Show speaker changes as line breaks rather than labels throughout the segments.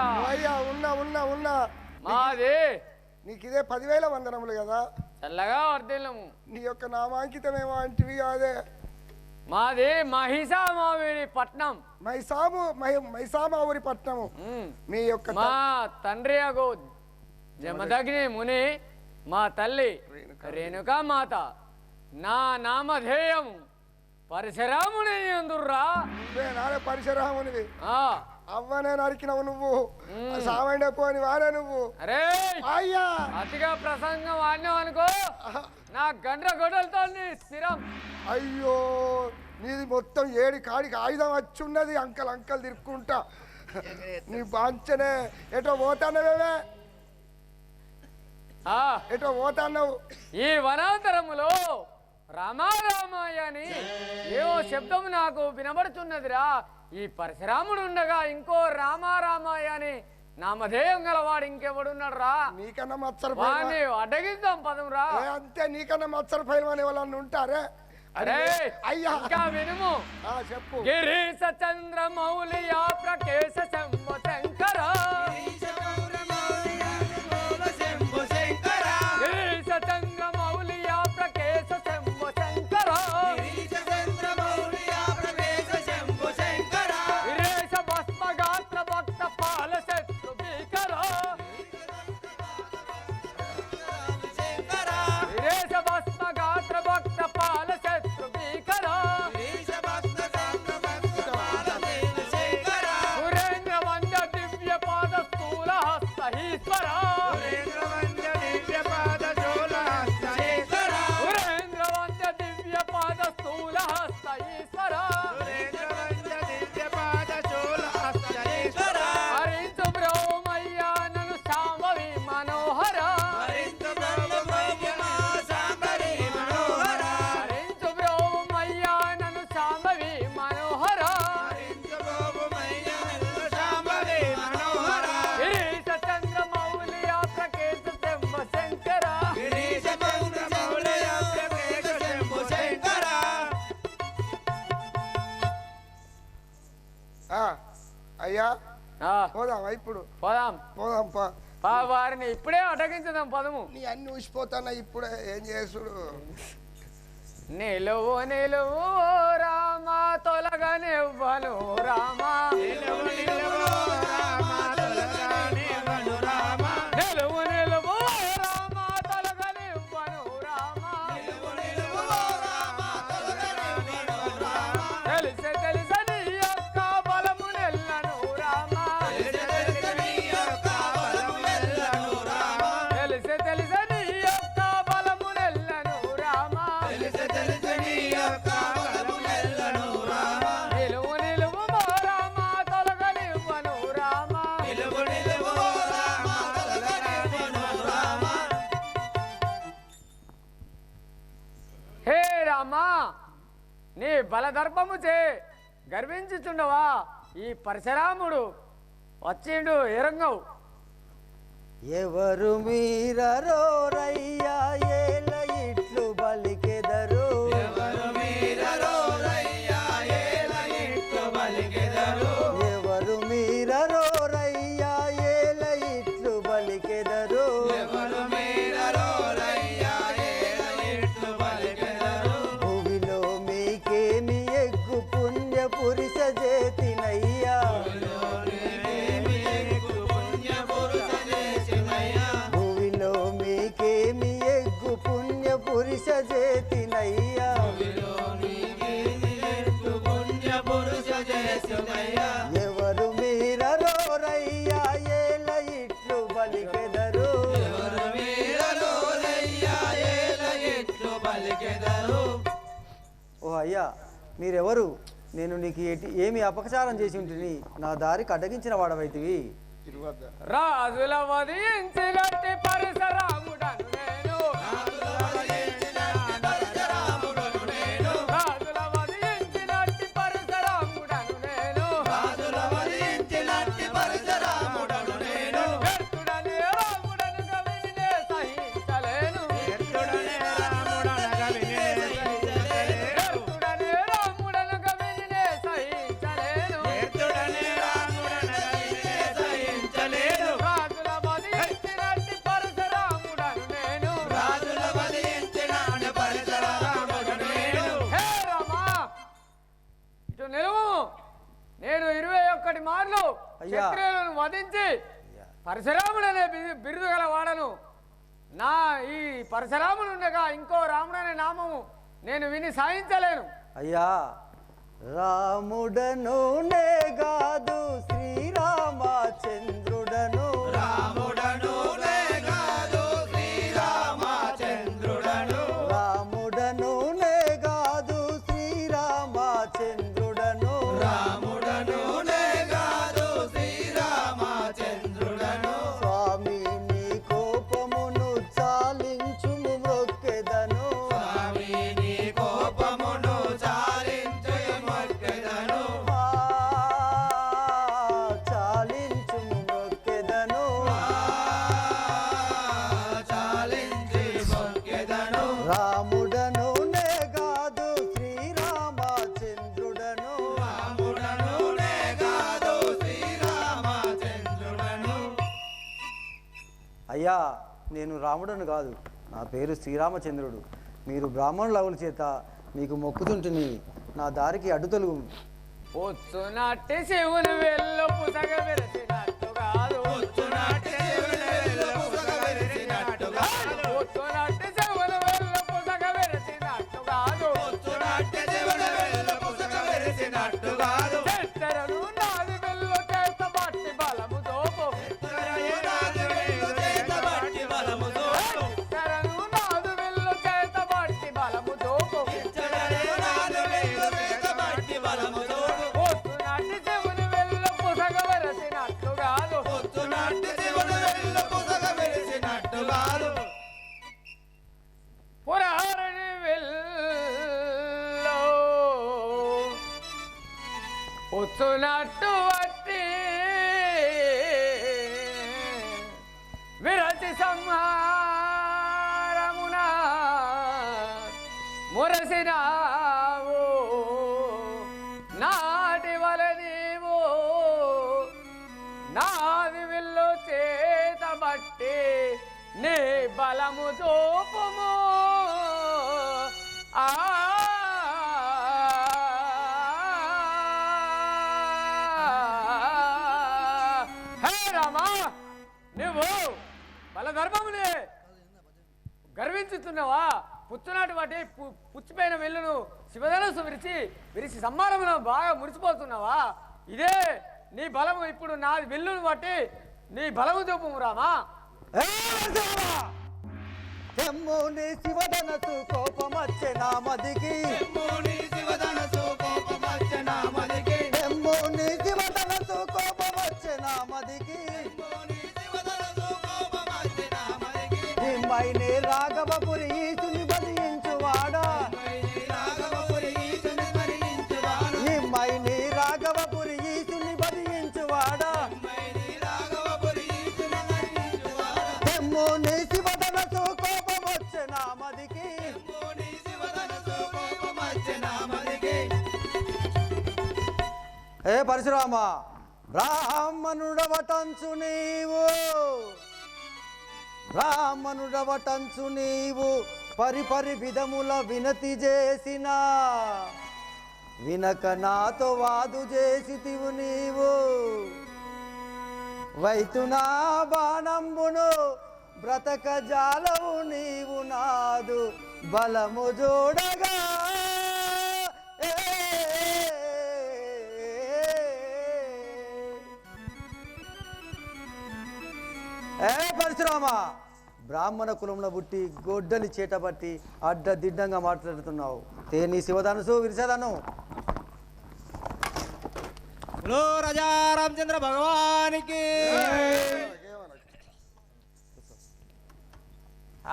ఉన్నారా?
అయ్యా ఉన్నా ఉన్నా ఉన్నా.
మాది
నీకు ఇదే 10,000 వందనములు కదా.
చల్లగా వర్ధిల్లము.
నీ యొక్క నామాంకితమేమో అంటివి కాదే.
మాది మహిషామావిడి పట్నం.
మైసామావురి పట్నము. మీ యొక్క
మా తండ్రి అగు జమదగ్ని ముని, మా తల్లి రేణుకా మాత. నా నామధేయము పరశురాముని ఎందుర్రా.
నానే పరశురామునివి. అవ్వనే నరికినవు నువ్వు. సామాన్య పోని వారే నువ్వు.
అరే
అయ్యా
అతిగా ప్రసంగం ఆడినావు అనుకో, నా గండ్ర గొడవలతో స్థిరం.
అయ్యో నీది మొత్తం 7 కాడికి ఆయుధం వచ్చి ఉన్నది. అంకల్ తిరుక్కుంటా నీ బాంచనే. ఎటో పోతానవేమే, ఎటో పోతాన్నావు.
ఈ వనాంతరములో రామారామాయ అని ఏవో శబ్దం నాకు వినబడుతున్నదిరా. ఈ పరశురాముడు ఉండగా ఇంకో రామారామాయ అని నామధేయం గలవాడు ఇంకెవడున్నాడు రా?
నీకన్నా మత్సర
అడ్డగిద్దాం పదం రా.
అంతే, నీకన్నా మత్సర పైల్వాన్ ఎవరన్నా ఉంటారే.
అరే
అయ్యా
ఇంకా వినుము.
చెప్పు.
గిరీశ చంద్ర మౌలియా ప్రకేశ శంభు శంకర. గిరీశ చంద్ర మౌలియా ప్రకేశ శంభు శంకర. వీరేశ భస్మగాత్ర భక్త పాల శత్రు భీకర. వీరేశ భస్మగాత్ర భక్త పాల శత్రు భీకర. సురేంద్ర వంద దివ్య పాద స్థూల హస్త ఈశ్వర. సురేంద్ర వంద దివ్య పాద స్థూల హస్త ఈశ్వర. హరించు బ్రహ్మయ్యా నను సాంబవి మనోహర. హరించు బ్రహ్మయ్యా నను సాంబవి మనోహర. గిరీశ చంద్ర మౌలియా ప్రకేశ శంభు శంకర.
అయ్యా పోదాం ఇప్పుడు.
పోదాం వారిని ఇప్పుడే అటగించదాం పదము.
నీ అన్ని ఊసిపోతానా ఇప్పుడే. ఏం చేసుడు.
నిలువు నిలువు రామా తొలగనివ్వను రామా. నిలువు నిలువు రామా తొలగనివ్వను రామా. తెలిసే తెలిసే నీ యొక్క బలము నెల్లను రామా. తెలిసే తెలిసే నీ యొక్క బలము నెల్లను రామా. నిలువు నిలువు రామా తొలగనివ్వను రామా. హే రామా, నీ బలదర్పము చే గర్వించుచుండవా? ఈ పరశురాముడు వచ్చిండు ఎరంగవు.
ఎవరు మీరరో రయ్యా ఏల ఇట్లు బలికెదరు. ఎవరు మీరరో రయ్యా ఏల ఇట్లు బలికెదరు. భూమిలో మీకేమి ఎగ్గు పుణ్య పురుష చేతినయ్యా. భూమిలో మీకేమి ఎగ్గు పుణ్య పురుష చేతినయ్యా. ఎవరు మీరరో రయ్యా ఏల ఇట్లు బలికెదరు. ఓ అయ్యా, మీరెవరు? నేను నీకు ఏమి అపచారం చేసి ఉంటుంది? నా దారికి అడ్డగించిన వాడవైతివి.
రాజుల వధించినట్టి పరశురాముడను నేను. రాజుల వధించినట్టి పరశురాముడను నేను. వ్యర్థుడనే రాముడను గవినినే సహించలేను. వ్యర్థుడనే రాముడను గవినినే సహించలేను.
అయ్యా.
క్షత్రియులను వధించి పరశురాముడనే బిరుదు గల వాడను. నా ఈ పరశురాముడుండగా ఇంకో రాముడనే నామము నేను విని సాధించలేను.
అయ్యా రాముడను నే గాదు శ్రీరామచంద్రుడను
రాముడను నే గాదు శ్రీరామచంద్రుడను
రాముడను నే గాదు శ్రీరామచంద్రుడను
రాముడను నే గాదు శ్రీరామచంద్రుడను
స్వామి నీ కోపమును చాలించుము మొక్కెదను
స్వామి నీ కోపమును చాలించు మొక్కెదను
చాలించుము మొక్కెదను
చాలించి మొక్కెదను
రాముడను నే గాదు శ్రీరామచంద్రుడను
రాముడను నే గాదు శ్రీరామచంద్రుడను
అయ్యా నేను రాముడను కాదు, నా పేరు శ్రీరామచంద్రుడు. మీరు బ్రాహ్మణులవుల చేత మీకు మొక్కుతుంటిని, నా దారికి అడ్డు తొలుగు.
పొచ్చునట్టి శివుని వెళ్ళు పుసగ విరచినట్టు కాదు.
పొచ్చునాటి శివుని పుసగ విరిచినట్టు కాదు
పొచ్చునట్టి శివుని వెళ్ళు పుసగ విరచినట్టు కాదు.
పొచ్చునాటి శివుని పుసగ విరిచినట్టు కాదు
చెట్టెరను నాది వెళ్ళు చేత పట్టి బలము తోపు.
నాది వెళ్ళు చేత పట్టి బలము తోపు
చెట్టెరను నాది వెళ్ళు చేత పట్టి బలము తోపు.
నాది వెళ్ళు చేత పట్టి బలము తోపు
పొచ్చునట్టి శివుని వెళ్ళు పుసగ విరచినట్టు కాదు.
పొచ్చునాటి శివుని పుసగ విరిచినట్టు కాదు
పురారణి వెల్లో పొచ్చునట్టు వట్టి విరచి సంహారమున మురసినావు నాటి వల నీవు నాది విల్లు చేత బట్టి నీ బలము చూపుము. ఆ హే రామా, నువ్వు బలధర్మమునే గర్వించుతున్నావా? పుచ్చునాటి వాటి పుచ్చిపోయిన వెల్లును శివధనస్సు విరిచి సంహారమును బాగా మురిసిపోతున్నావా? ఇదే నీ బలము. ఇప్పుడు నా వెల్లును బట్టి నీ బలము చూపుము రామా.
తెమ్ముని శివధనసు కోపమచ్చే నా మదికి
తెమ్ముని శివధనసు కోపమచ్చే నా మదికి
తెమ్ముని శివధనసు కోపమచ్చే నా మదికి
తెమ్ముని శివధనసు కోపమచ్చే నా మదికి
హిమ్మైనే రాఘవపురి ఈశుని బదించువాడా
రాఘవపురి ఈశుని స్మరించువాడు
హిమ్మైని రాఘవపురి ఈశుని బదించువాడా
రాఘవపురి ఈశుని స్మరించువాడు
తెమ్ముని శివధనసు కోపమచ్చే నా మదికి
తెమ్ముని శివధనసు కోపమచ్చే నా మదికి
ఏ పరశురామ, బ్రాహ్మణుడవటంచు నీవు బ్రాహ్మణుడవటంచు నీవు పరిపరి విధముల వినతి చేసిన వినక నాతో వాదు చేసితివు నీవు వైతునా బాణంబును బ్రతక జాలవు నీవు నాదు బలము జోడగా పరశురామ, బ్రాహ్మణ కులంలో పుట్టి గొడ్డలి చేటబట్టి అడ్డదిడ్డంగా మాట్లాడుతున్నావు. నీ శివధనుసు విరిసేదను.
రాజా రామచంద్ర భగవానికి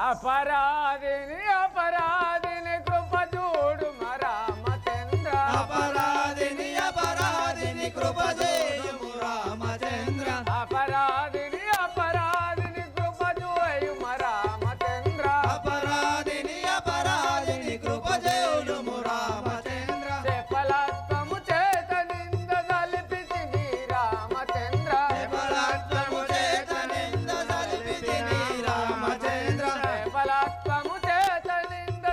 అపరాధిని అపరాధిని కృప చూడు రామచంద్ర.
అపరాధిని అపరాధిని కృప చేయుము రామచంద్ర
అపరాధిని అపరాధిని కృప చూయుమ రామచంద్ర.
అపరాధిని అపరాధిని కృప చేయుము రామచంద్ర
చెప్పలత్వము చేత నింద కలిపితిని రామచంద్ర.
బలాత్మము చేత నింద సలిపితిని రామచంద్ర
చెప్పలత్వము చేత నింద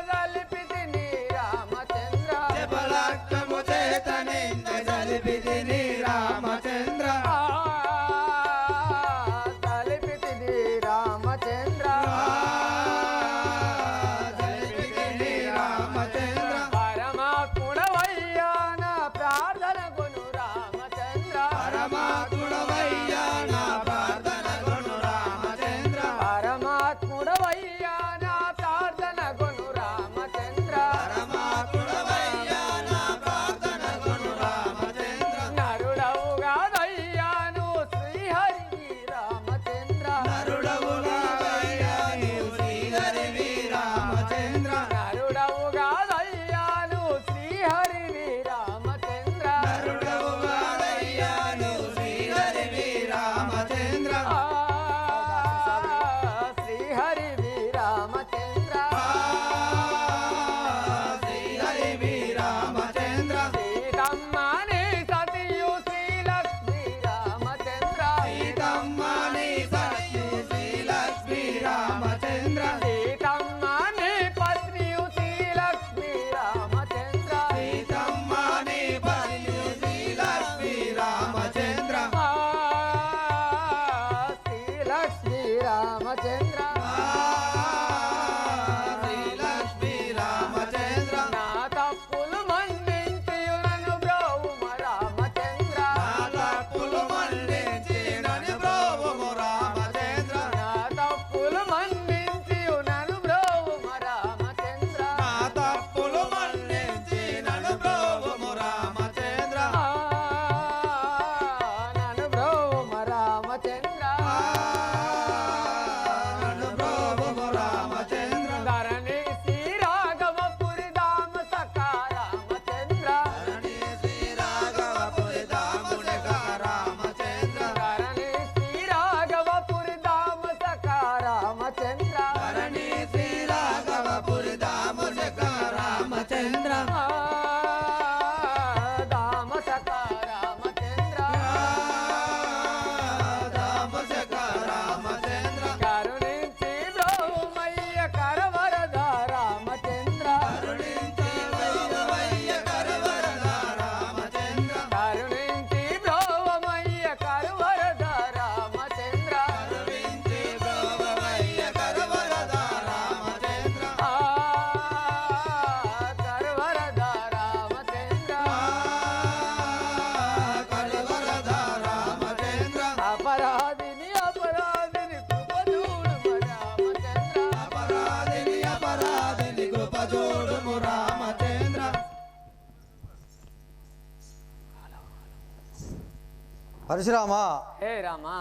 పరశురామా,
హే రామా,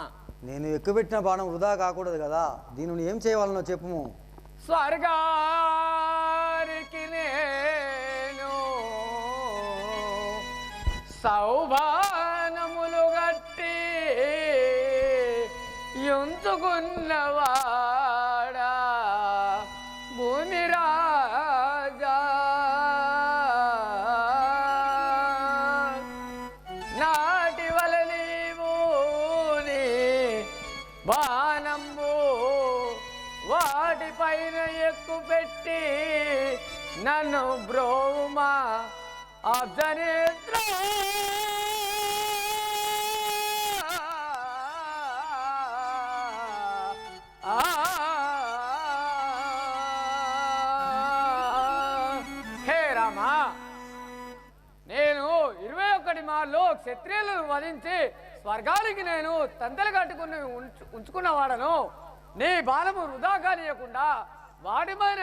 నేను ఎక్కుపెట్టిన బాణం వృధా కాకూడదు కదా, దీనిని ఏం చేయవాలనో చెప్పుము.
స్వర్గానికి నేను సౌభానములు గట్టి ఎంచుకున్నవాడా భూమి రాజా, నాటి వల నీవు నీ బాణంబు వాటిపైన ఎక్కుపెట్టి నన్ను బ్రోమా అర్ధనేత్ర హే రామా, నేను 21 మార్లు క్షత్రియులను వధించి స్వర్గానికి నేను తంతలు కట్టుకుని ఉంచుకున్నవాడను. నీ బాణము వృధా కానియకుండా వాటిపైన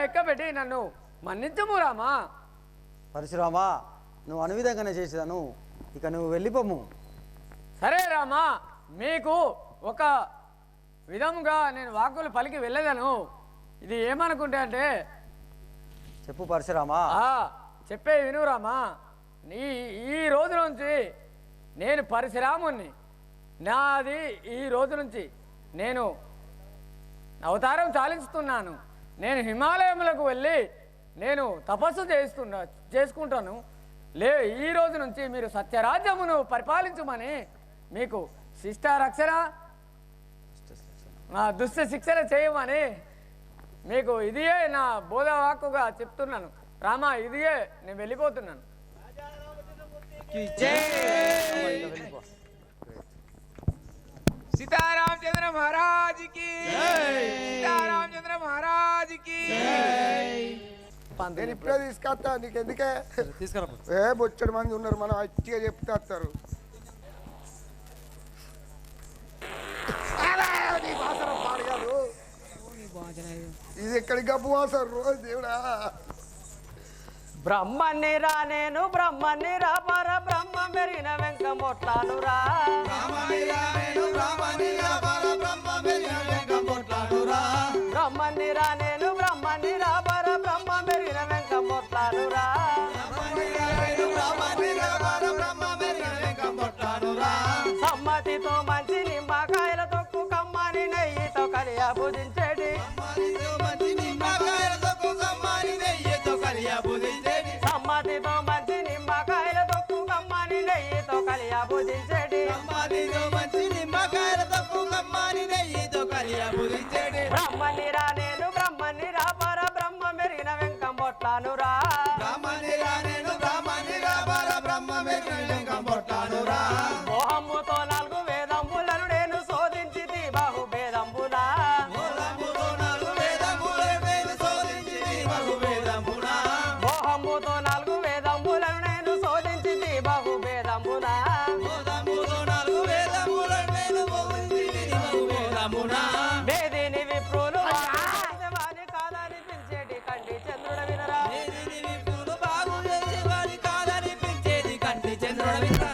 ఎక్కబెట్టి నన్ను మన్నించము రామా.
పరశురామా, నువ్వు అనువిధంగానే చేసేదాను, ఇక నువ్వు వెళ్ళిపోము.
సరే రామా, మీకు ఒక విధముగా నేను వాక్కులు పలికి వెళ్ళేదను. ఇది ఏమనుకుంటే అంటే
చెప్పు పరశురామా.
చెప్పే విను రామా. ఈ రోజు నుంచి నేను పరశురాముణ్ణి. నాది ఈ రోజు నుంచి నేను అవతారం చాలిస్తున్నాను. నేను హిమాలయములకు వెళ్ళి నేను తపస్సు చేసుకుంటాను. ఈ రోజు నుంచి మీరు సత్యరాజ్యమును పరిపాలించమని మీకు శిష్ట రక్షణ దుష్ట శిక్షణ చేయమని మీకు ఇదియే నా బోధవాక్కుగా చెప్తున్నాను రామా. ఇదియే నేను వెళ్ళిపోతున్నాను.
सीतारामचंद्र महाराज की सीतारामचंद्र महाराज की
నేను ఇప్పుడే తీసుకొస్తా, నీకు ఎందుకే ఏ బొచ్చడి మంది ఉన్నారు, మనం అచ్చిగా చెప్తారు. ఇది ఎక్కడికి గబ్బు వాసరు రోజు దేవుడా.
బ్రహ్మని రా నేను బ్రహ్మని రా పర బ్రహ్మ మెరిగిన వెంకమొట్లాను రా. బ్రహ్మని రా నేను బ్రహ్మని రా పర బ్రహ్మ మెరిగిన వెంకమొట్లాను రా. సమ్మతితో మంచి నిమ్మకాయల తొక్కు కమ్మని నెయ్యితో కలియా పూజించేది. సమ్మతితో మంచి నిమ్మకాయల తొక్కు కమ్మని నెయ్యితో కలియా పూజించేది. బ్రహ్మని రా నేను బ్రహ్మని రా పర బ్రహ్మ మెరిగిన వెంకమొట్లాను రా. మోహముతో 4 వేదంబులను నేను శోధించి బాహుభేదంబులా. మోహముతో 4 వేదంబులను నేను శోధించి బాహుభేదంబులా. మేదిని విప్రులు వాని కాదనిపించేటి కండి చంద్రుడ వినరా.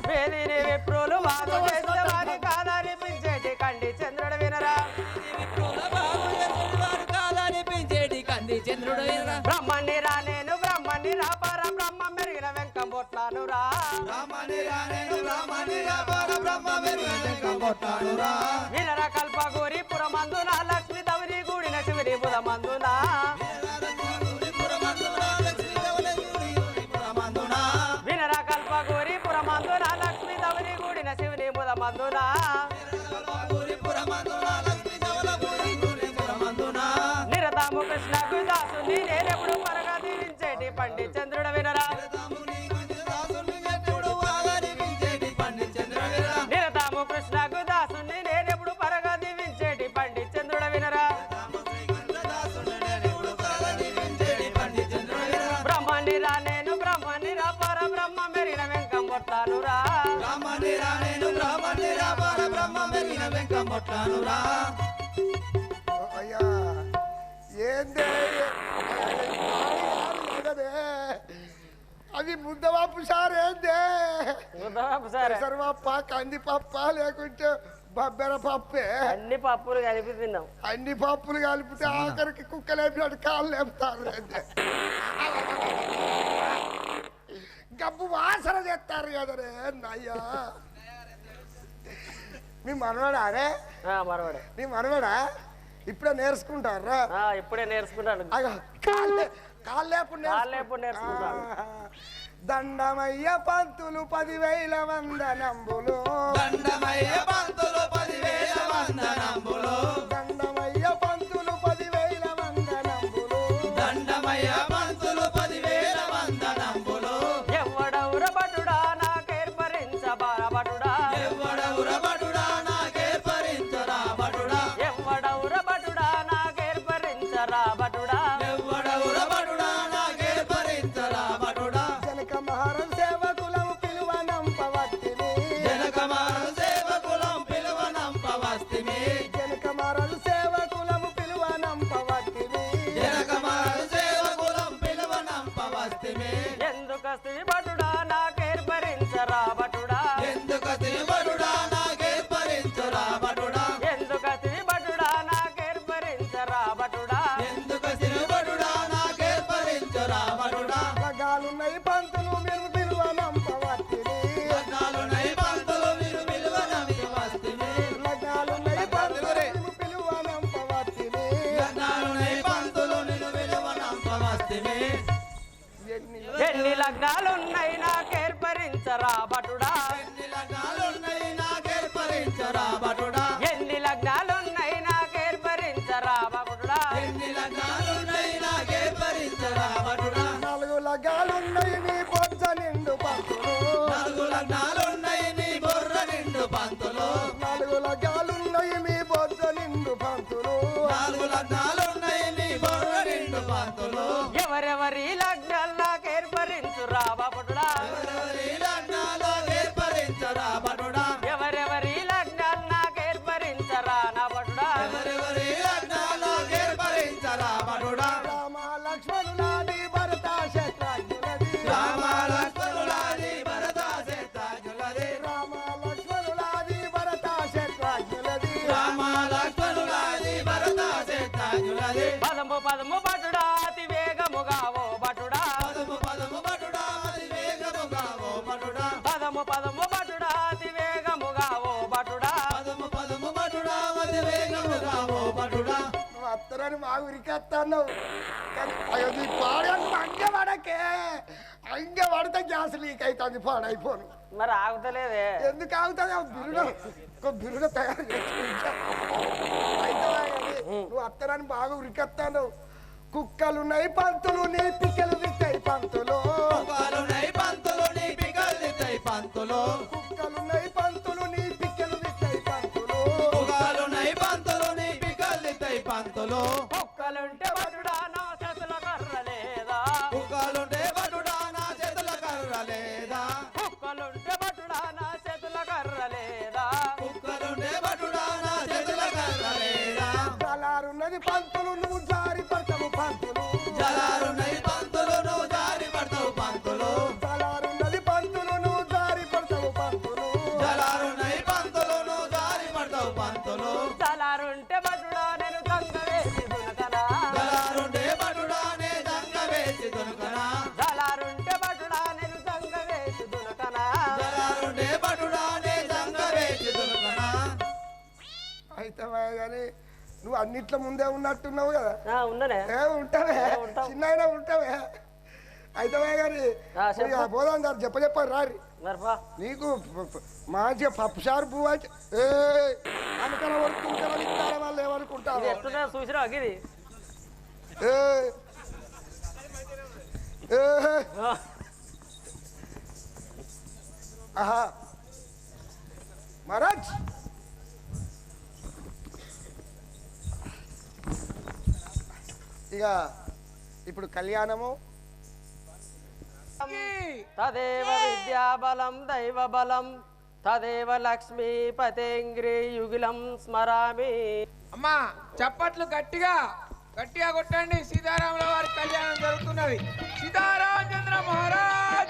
మేదిని విప్రులు బాగు చేసే వాని కాదనిపించేటి కండి చంద్రుడ వినరా. బ్రహ్మని రా నేను బ్రహ్మని రా పర బ్రహ్మ మెరిగిన వెంకమొట్లాను రా. వినర కల్పగోరి పురమందున లక్ష్మి దవరి గూడిన శివరి బుధమందున. వినర కల్పగోరి పురమందున లక్ష్మి దవరి గూడిన శివని బుధమందున. నిరతాము కృష్ణకు దాసుని నేనెప్పుడు పరగా దీవించేటి పండి చంద్రుడ వినరా. నిరతాము కృష్ణకు దాసుని నేనెప్పుడు పరగా దీవించేటి పండి చంద్రుడ వినరా. బ్రహ్మని రా నేను బ్రహ్మని రా పర బ్రహ్మ మెరిగిన వెంకమొట్లాను రా.
అయ్యా ఏందే అవి ఇది ముద్దవాపు సార్ ఏందే
ముద్దపప్పు సార్
పెసరపప్ప కందిపప్ప లేకుంటే బబ్బెర పప్పే
అన్ని పప్పులు కలిపి తిన్నాం.
అన్ని పప్పులు కలిపితే ఆఖరికి కుక్కలు లేపినట్టు కాళ్ళు లేపుతారు ఏందే గబ్బు వాసన చేస్తారు కదరే నయ్యా మీ మనవాడా అరే
మరవాడే
నీ మనవాడా ఇప్పుడే నేర్చుకుంటారా
ఇప్పుడే నేర్చుకుంటాను.
కాళ్ళు లేకుండా
నేర్చుకుంటాను.
దండమయ్య పంతులు 10,000 వందనంబులు
దండమయ్య పంతులు 10,000 వందనంబులు
దండమయ్య పంతులు 10,000 వందనంబులు
దండమయ్య పంతులు 10,000 వందనంబులు
ఎవడవుర బటుడా నాకేర్పరించ బారబటుడా
ఎవడవుర బటుడా నాకేర్పరించరా బటుడా
ఎవడవుర బటుడా నాకేర్పరించరా బటుడా
ఎవడవుర బటుడా నాకేర్పరించరా బటుడా
జనక మహారాజ్ సేవకులము పిలువనంపవత్తిని
జనకమారు సేవకులం పిలువనంపవస్తిమి
జనక మహారాజ్ సేవకులము పిలువనంపవత్తిని
జనకమారు సేవకులం పిలువనంపవస్తిమి
ఎందుకస్తివి బటుడా నాకేర్పరించరా బటుడా
ఎందుకతిని బటుడా నాకేర్పరించరా బటుడా
ఎందుకస్తివి బటుడా నాకేర్పరించరా బటుడా
ఎందుకతిని బటుడా నాకేర్పరించరా బటుడా
లగాలున్నయి పంతులు మీరు పిలువనంపవత్తిని
లగ్నాలున్నై పంతులు మీరు పిలువనంపవస్తిమి
లగాలున్నయి పంతులు మీరు పిలువనంపవత్తిని
లగ్నాలున్నై పంతులు నిన్ను పిలువనంపవస్తిమి
ఎన్ని లగ్నాలున్నాయి నాకేర్పరించరా బటుడా
ఎన్ని లగ్నాలున్నై నాకేర్పరించరా బటుడా
ఎన్ని లగ్నాలున్నాయి నాకేర్పరించరా బటుడా
ఎన్ని లగ్నాలున్నై నాకేర్పరించరా బటుడా
4 లగాలున్నయి నీ బొజ్జ నిండు పంతులు
4 లగ్నాలున్నై నీ బొర్ర నిండు పంతులు
4 లగాలున్నయి మీ బొజ్జ నిండు పంతులు
4 లగ్నాలున్నై నీ బొర్ర నిండు పంతులు
ఎవరెవరి లగ్నాలు నాకేర్పరించురా బటుడా
ఎవరెవరి లగ్నాలు ఏర్పరించరా బటుడా
ఎవరెవరి లగ్నాలు నాకేర్పరించరా నా బటుడా
ఎవరెవరి లగ్నాలు ఏర్పరించరా బటుడా
రామ లక్ష్మణులాది భరత శత్రుఘ్నులది
రామ లక్ష్మణులాది భరత శత్రుఘ్నులది
రామ లక్ష్మణులాది భరత శత్రుఘ్నులది
రామ లక్ష్మణులాది భరత శత్రుఘ్నులది
పదము బటుడా అతి వేగముగా ఓ బటుడా
పదము పదము బటుడా అది వేగముగా ఓ బటుడా
పదము బటుడా అతి వేగముగా ఓ బటుడా
పదము పదము బటుడా అది వేగముగా ఓ బటుడా
నువ్వు అత్తరని బాగా ఉరికేస్తాను అది పాడని అంగ పడకే అంగ పడితే గ్యాస్ లీక్ అవుతుంది పాడైపోను
మరి ఆగుతలేదే
ఎందుకు ఆగుతుంది ఒక బిరుడ తయారు చేసుకుంటా అయితే నువ్వు అత్తరని బాగా ఉరికెత్తాను కుక్కలున్నాయి పంతులు నీ పిక్కలు విత్తాయి పంతులు
కుక్కలున్నై పంతులు నీ పికల్దితై పంతులు
కుక్కలున్నాయి పంతులు నీ పిక్కలు విత్తాయి పంతులు
కుక్కలున్నై పంతులు నీ పికల్దితై పంతులు
కుక్కలుంటే బటుడా నా చేతుల కర్ర లేదా
కుక్కలుంటే బటుడా నా చేతుల కర్ర లేదా
కుక్కలుంటే బటుడా నా చేతుల కర్ర లేదా
కుక్కలుంటే బటుడా నా చేతుల కర్ర లేదా
జలారున్నది పంతులు నువ్వు జారి పడతావు పంతులు
జలారున్నై పంతులు నువ్వు జారి పడతావు పంతులు
జలారున్నది పంతులు నువ్వు జారి పడతావు పంతులు
జలారున్నై పంతులు నువ్వు జారి పడతావు పంతులు
తలారుంటే బటుడా నేను దొంగ వేసి దునకనా
జలారుంటే బటుడా నే దంగ వేసి దొనుకనా
తలారుంటే బటుడా నేను దొంగ వేసి దునకనా
జలారుంటే బటుడా నే దంగ వేసి దొనుకనా
అయితే కానీ నువ్వు అన్నిట్లో ముందే ఉన్నట్టున్నావు కదా
ఉన్ననే
ఉంటావే
ఉంటాం.
చిన్న ఉంటావే అయితే కానీ
చెప్పు.
పోదాం సార్ చెప్పారు రారి
మరిపా
నీకు మంచిగా పప్పుసారు పువ్వు అంటే అనుకల వరకు ఇస్తార వాళ్ళు ఏమనుకుంటారు
ఇది ఎట్లున్నా చూసినా ఇది
ఆహా మహారాజ్ ఇక ఇప్పుడు కళ్యాణము
తదేవ విద్యాబలం దైవబలం తదేవ లక్ష్మీపతేంగ్రి యుగిలం స్మరామి.
అమ్మా చప్పట్లు గట్టిగా గట్టిగా కొట్టండి. సీతారాముల వారి కళ్యాణం జరుగుతున్నది. సీతారామచంద్ర మహారాజ్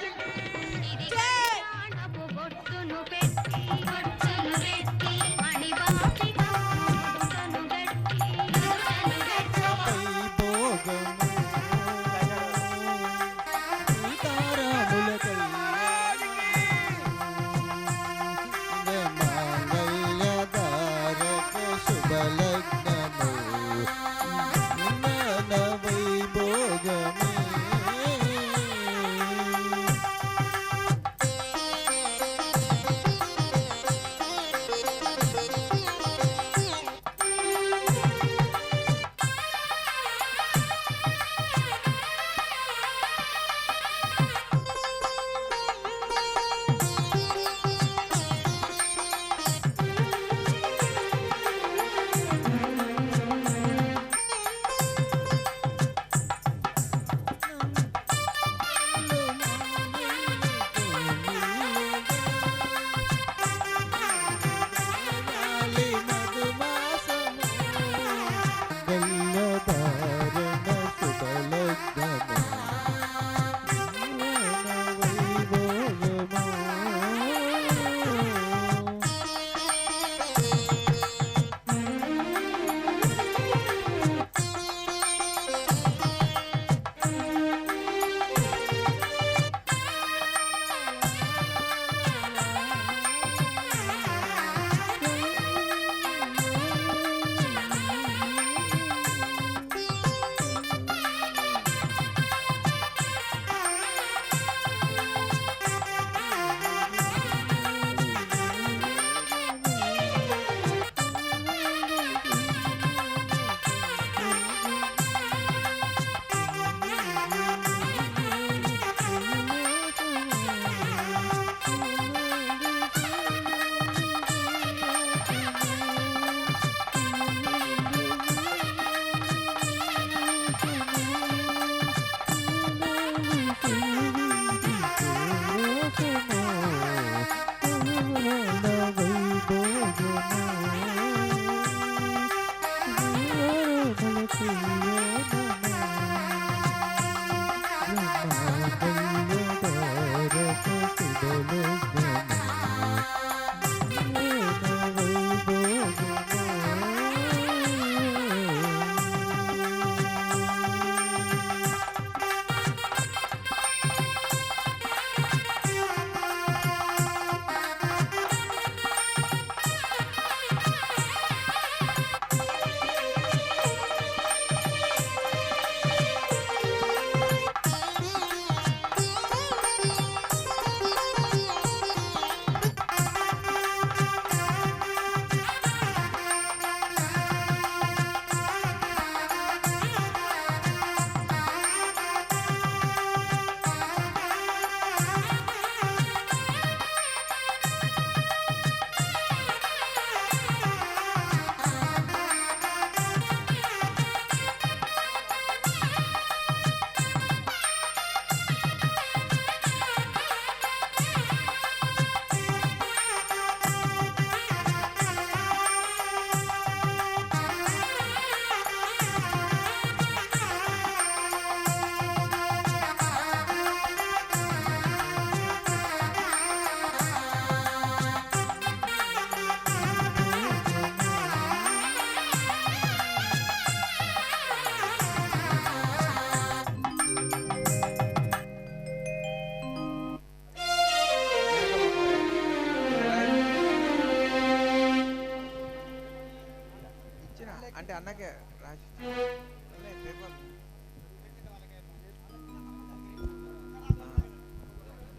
అంటే అన్నకే రాసి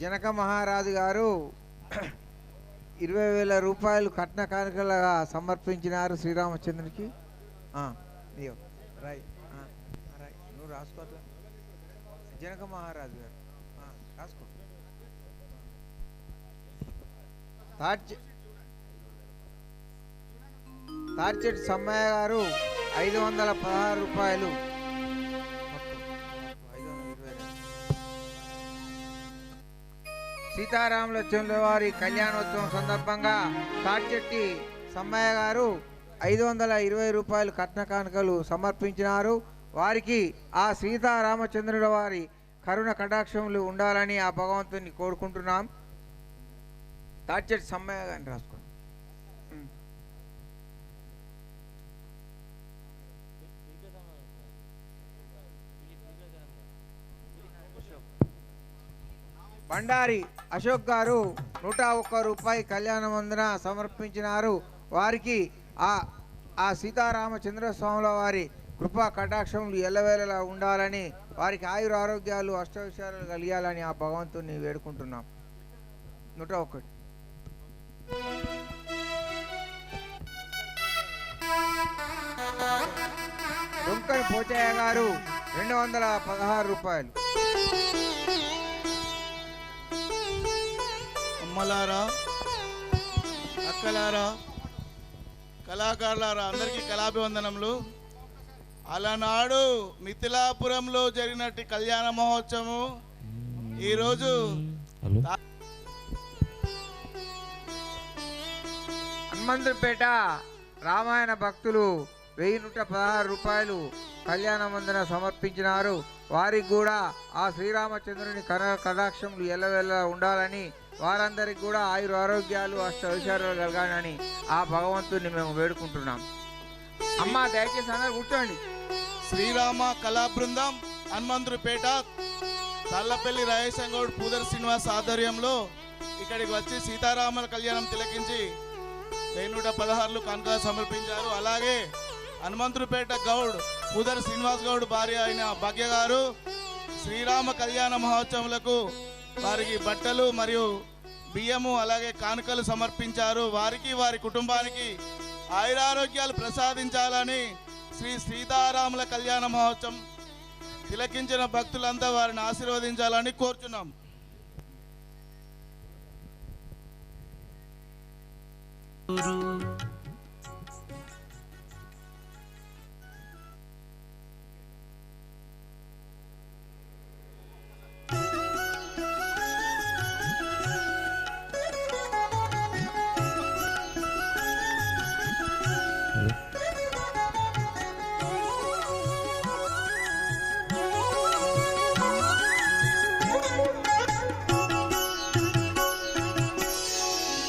జనక మహారాజు గారు 20,000 రూపాయలు కట్న కానుకలుగా సమర్పించినారు శ్రీరామచంద్రునికి. రాయ్ రాయ్ నువ్వు రాసుకో. జనక మహారాజు గారు రాసుకో. తార్చెట్టి సమ్మయ్య గారు 516 రూపాయలు. సీతారామలక్ష్మణుల వారి కళ్యాణోత్సవం సందర్భంగా తార్చెట్టి సమ్మయ్య గారు 520 రూపాయలు కట్న కానుకలు సమర్పించినారు. వారికి ఆ సీతారామచంద్రుల వారి కరుణ కటాక్షములు ఉండాలని ఆ భగవంతుని కోరుకుంటున్నాం. తాచెట్ సమ్మయ్య గారిని రాసుకోండి. బండారి అశోక్ గారు 101 రూపాయి కళ్యాణ వందన సమర్పించినారు. వారికి ఆ సీతారామచంద్ర స్వాముల వారి కృపా కటాక్షములు ఎల్లవేళలా ఉండాలని, వారికి ఆయుర ఆరోగ్యాలు అష్టవిషయాలు కలిగాలని ఆ భగవంతుని వేడుకుంటున్నాం. 101. డొంకని పోచయ్య గారు 216 రూపాయలు.
అమ్మలారా, అక్కలారా, కళాకారులారా, అందరికీ కళాభివందనములు. అలనాడు మిథిలాపురంలో జరిగినట్టు కళ్యాణ మహోత్సవం ఈరోజు
హనుమంతుపేట రామాయణ భక్తులు 1116 రూపాయలు కళ్యాణ వందన సమర్పించినారు. వారికి కూడా ఆ శ్రీరామచంద్రుని కటాక్షములు ఎల్లవెల్ల ఉండాలని, వారందరికి కూడా ఆయుర ఆరోగ్యాలు అష్టైశ్వర్యాలు కలగాలని ఆ భగవంతుని మేము వేడుకుంటున్నాం. అమ్మ దయచేసి అందరూ కూర్చోండి.
శ్రీరామ కళా బృందం హనుమంతుపేట తల్లపల్లి రాయేశంగౌడ్ పూదర్ శ్రీనివాస్ ఆధ్వర్యంలో ఇక్కడికి వచ్చి సీతారాముల కళ్యాణం తిలకించి 1116 కానుక సమర్పించారు. అలాగే హనుమంతుపేట గౌడ్ పూదర్ శ్రీనివాస్ గౌడ్ భార్య అయిన భాగ్య గారు శ్రీరామ కళ్యాణ మహోత్సవాలకు వారికి బట్టలు మరియు బియ్యము అలాగే కానుకలు సమర్పించారు. వారికి వారి కుటుంబానికి ఆయురారోగ్యాలు ప్రసాదించాలని శ్రీ సీతారాముల కళ్యాణ మహోత్సవం తిలకించిన భక్తులంతా వారిని ఆశీర్వదించాలని కోరుచున్నాం.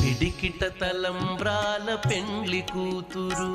పిడికిట తలంబ్రాల పెండ్లి కూతురు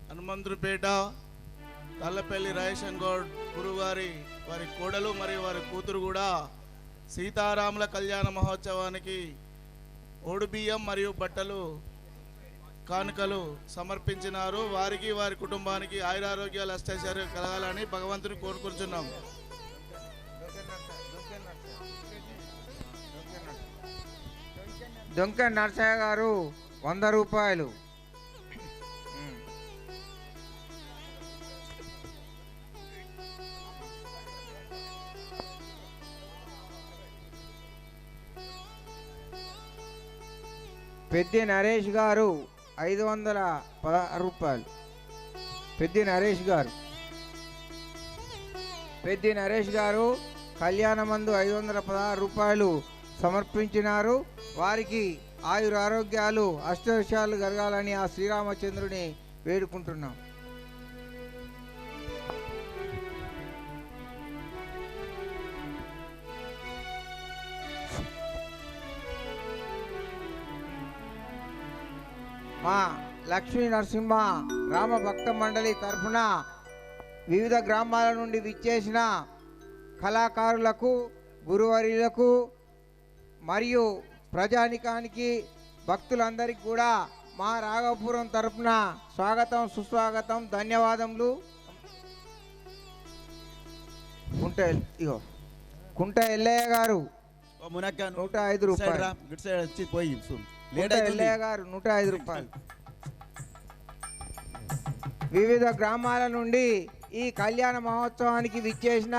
హనుమంతుపేట తల్లపల్లి రాయేశంగౌడ్ గురుగారి వారి కోడలు మరియు వారి కూతురు కూడా సీతారాముల కళ్యాణ మహోత్సవానికి ఓడిబియ్యం మరియు బట్టలు కానుకలు సమర్పించినారు. వారికి వారి కుటుంబానికి ఆయురారోగ్యాలు అష్టైశ్వర్యాలు కలగాలని భగవంతుని కోరుకుంటున్నాం.
దొంక నరసయ్య గారు 100 రూపాయలు. పెద్ది నరేష్ గారు 516 రూపాయలు. పెద్ది నరేష్ గారు కళ్యాణమందు 516 రూపాయలు సమర్పించినారు. వారికి ఆయుర ఆరోగ్యాలు అష్టవిషయాలు కలగాలని ఆ శ్రీరామచంద్రుని వేడుకుంటున్నాం. మా లక్ష్మీ నరసింహ రామ భక్త మండలి తరఫున వివిధ గ్రామాల నుండి విచ్చేసిన కళాకారులకు, గురువర్యులకు మరియు ప్రజానికానికి, భక్తులందరికీ కూడా మా రాఘవపురం తరఫున స్వాగతం, సుస్వాగతం, ధన్యవాదములు. కుంట ఎల్లయ్య గారు 105 రూపాయలు. ఎల్లయ్య గారు 105 రూపాయలు. వివిధ గ్రామాల నుండి ఈ కళ్యాణ మహోత్సవానికి విచ్చేసిన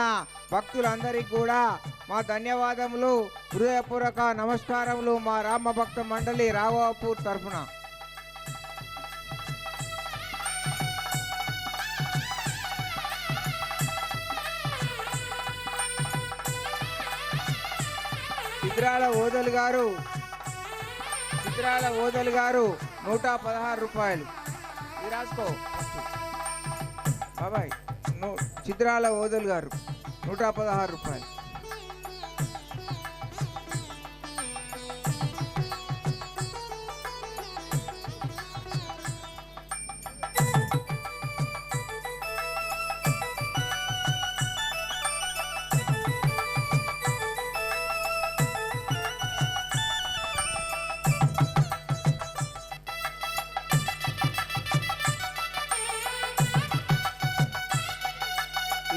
భక్తులందరికీ కూడా మా ధన్యవాదములు, హృదయపూర్వక నమస్కారములు మా రామభక్త మండలి రాఘవపూర్ తరఫున. చిత్రాల ఓదలు గారు 116 రూపాయలు. ఇది రాసుకో బాబాయ్. చిత్రాల ఓదలు గారు 116 రూపాయలు.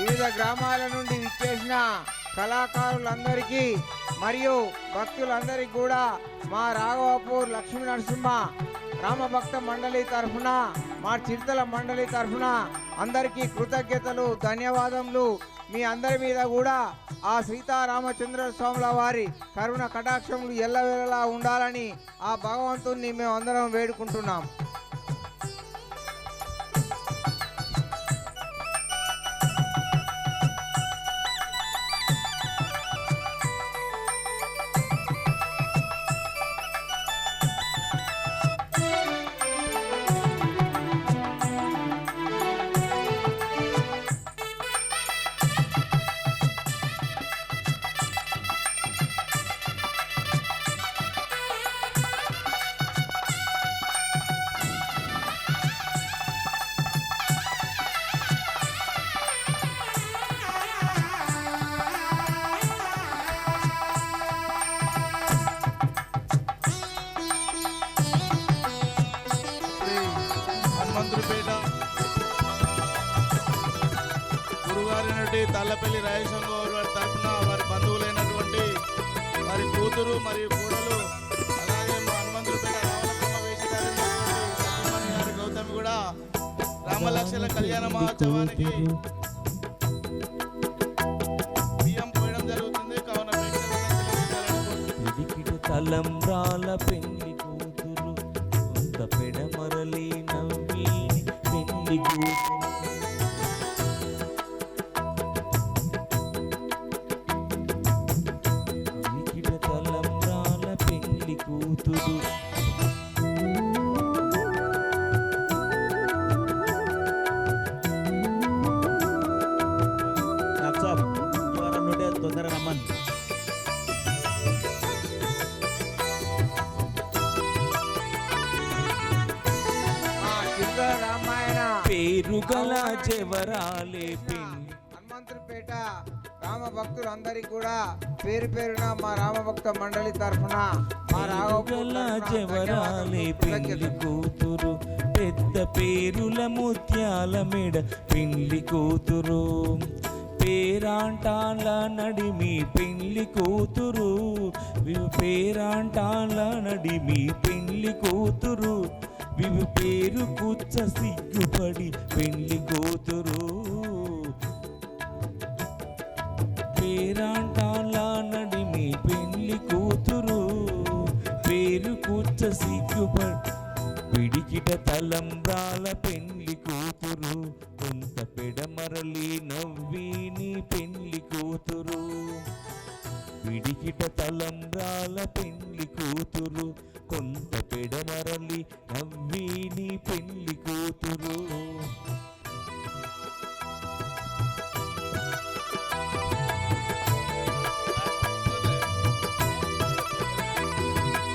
వివిధ గ్రామాల నుండి విచ్చేసిన కళాకారులందరికీ మరియు భక్తులందరికీ కూడా మా రాఘవపూర్ లక్ష్మీ నరసింహ రామభక్త మండలి తరఫున, మా చిరుతల మండలి తరఫున అందరికీ కృతజ్ఞతలు, ధన్యవాదములు. మీ అందరి మీద కూడా ఆ సీతారామచంద్ర స్వాముల వారి కరుణ కటాక్షములు ఎల్లవేళలా ఉండాలని ఆ భగవంతుణ్ణి మేము అందరం వేడుకుంటున్నాం.
తాళ్ళపల్లి రాజేశ్వర గౌడ్ వారి తరఫున వారి బంధువులైనటువంటి వారి కూతురు మరియు కోడలు, అలాగే మా హనుమంతుడిపేట రావలమ్మ వేషధారి గారి గౌతమి కూడా రామలక్ష్మణ కళ్యాణ మహోత్సవానికి బియ్యం పోయడం జరుగుతుంది. కావున
తలంబ్రాల పెళ్లి కూతురు పెడమరలి నవ్వి పెళ్లి కూతురు కూతురు తొందర రమ్మని
రామాయణ
పేరుగల జవరాలే
హనుమంతుడిపేట రామ భక్తులందరికీ కూడా పేరు పేరున మా రామభక్త మండలి తరఫున మా
జవరాలే పెళ్లి కూతురు పెద్ద పేరుల ముత్యాల మెడ పెళ్లి కూతురు పేరాంటాల నడిమి పెళ్లి కూతురు పేరాంటాల నడిమి పెళ్లి కూతురు వివి పేరు కూర్చ సిగ్గుపడి పెళ్లి కూతురు పేరాంటాల నడిమి పెళ్లి కూతురు పేరు కూర్చ సిగ్గుపడి పిడికిట తలంబ్రాల పెళ్లి కూతురు కొంత పెడమరలి నవ్విని పెళ్లి కూతురు పిడికిట తలంబ్రాల పెళ్లి కూతురు కొంత పెడమరలి నవ్విని పెళ్లి కూతురు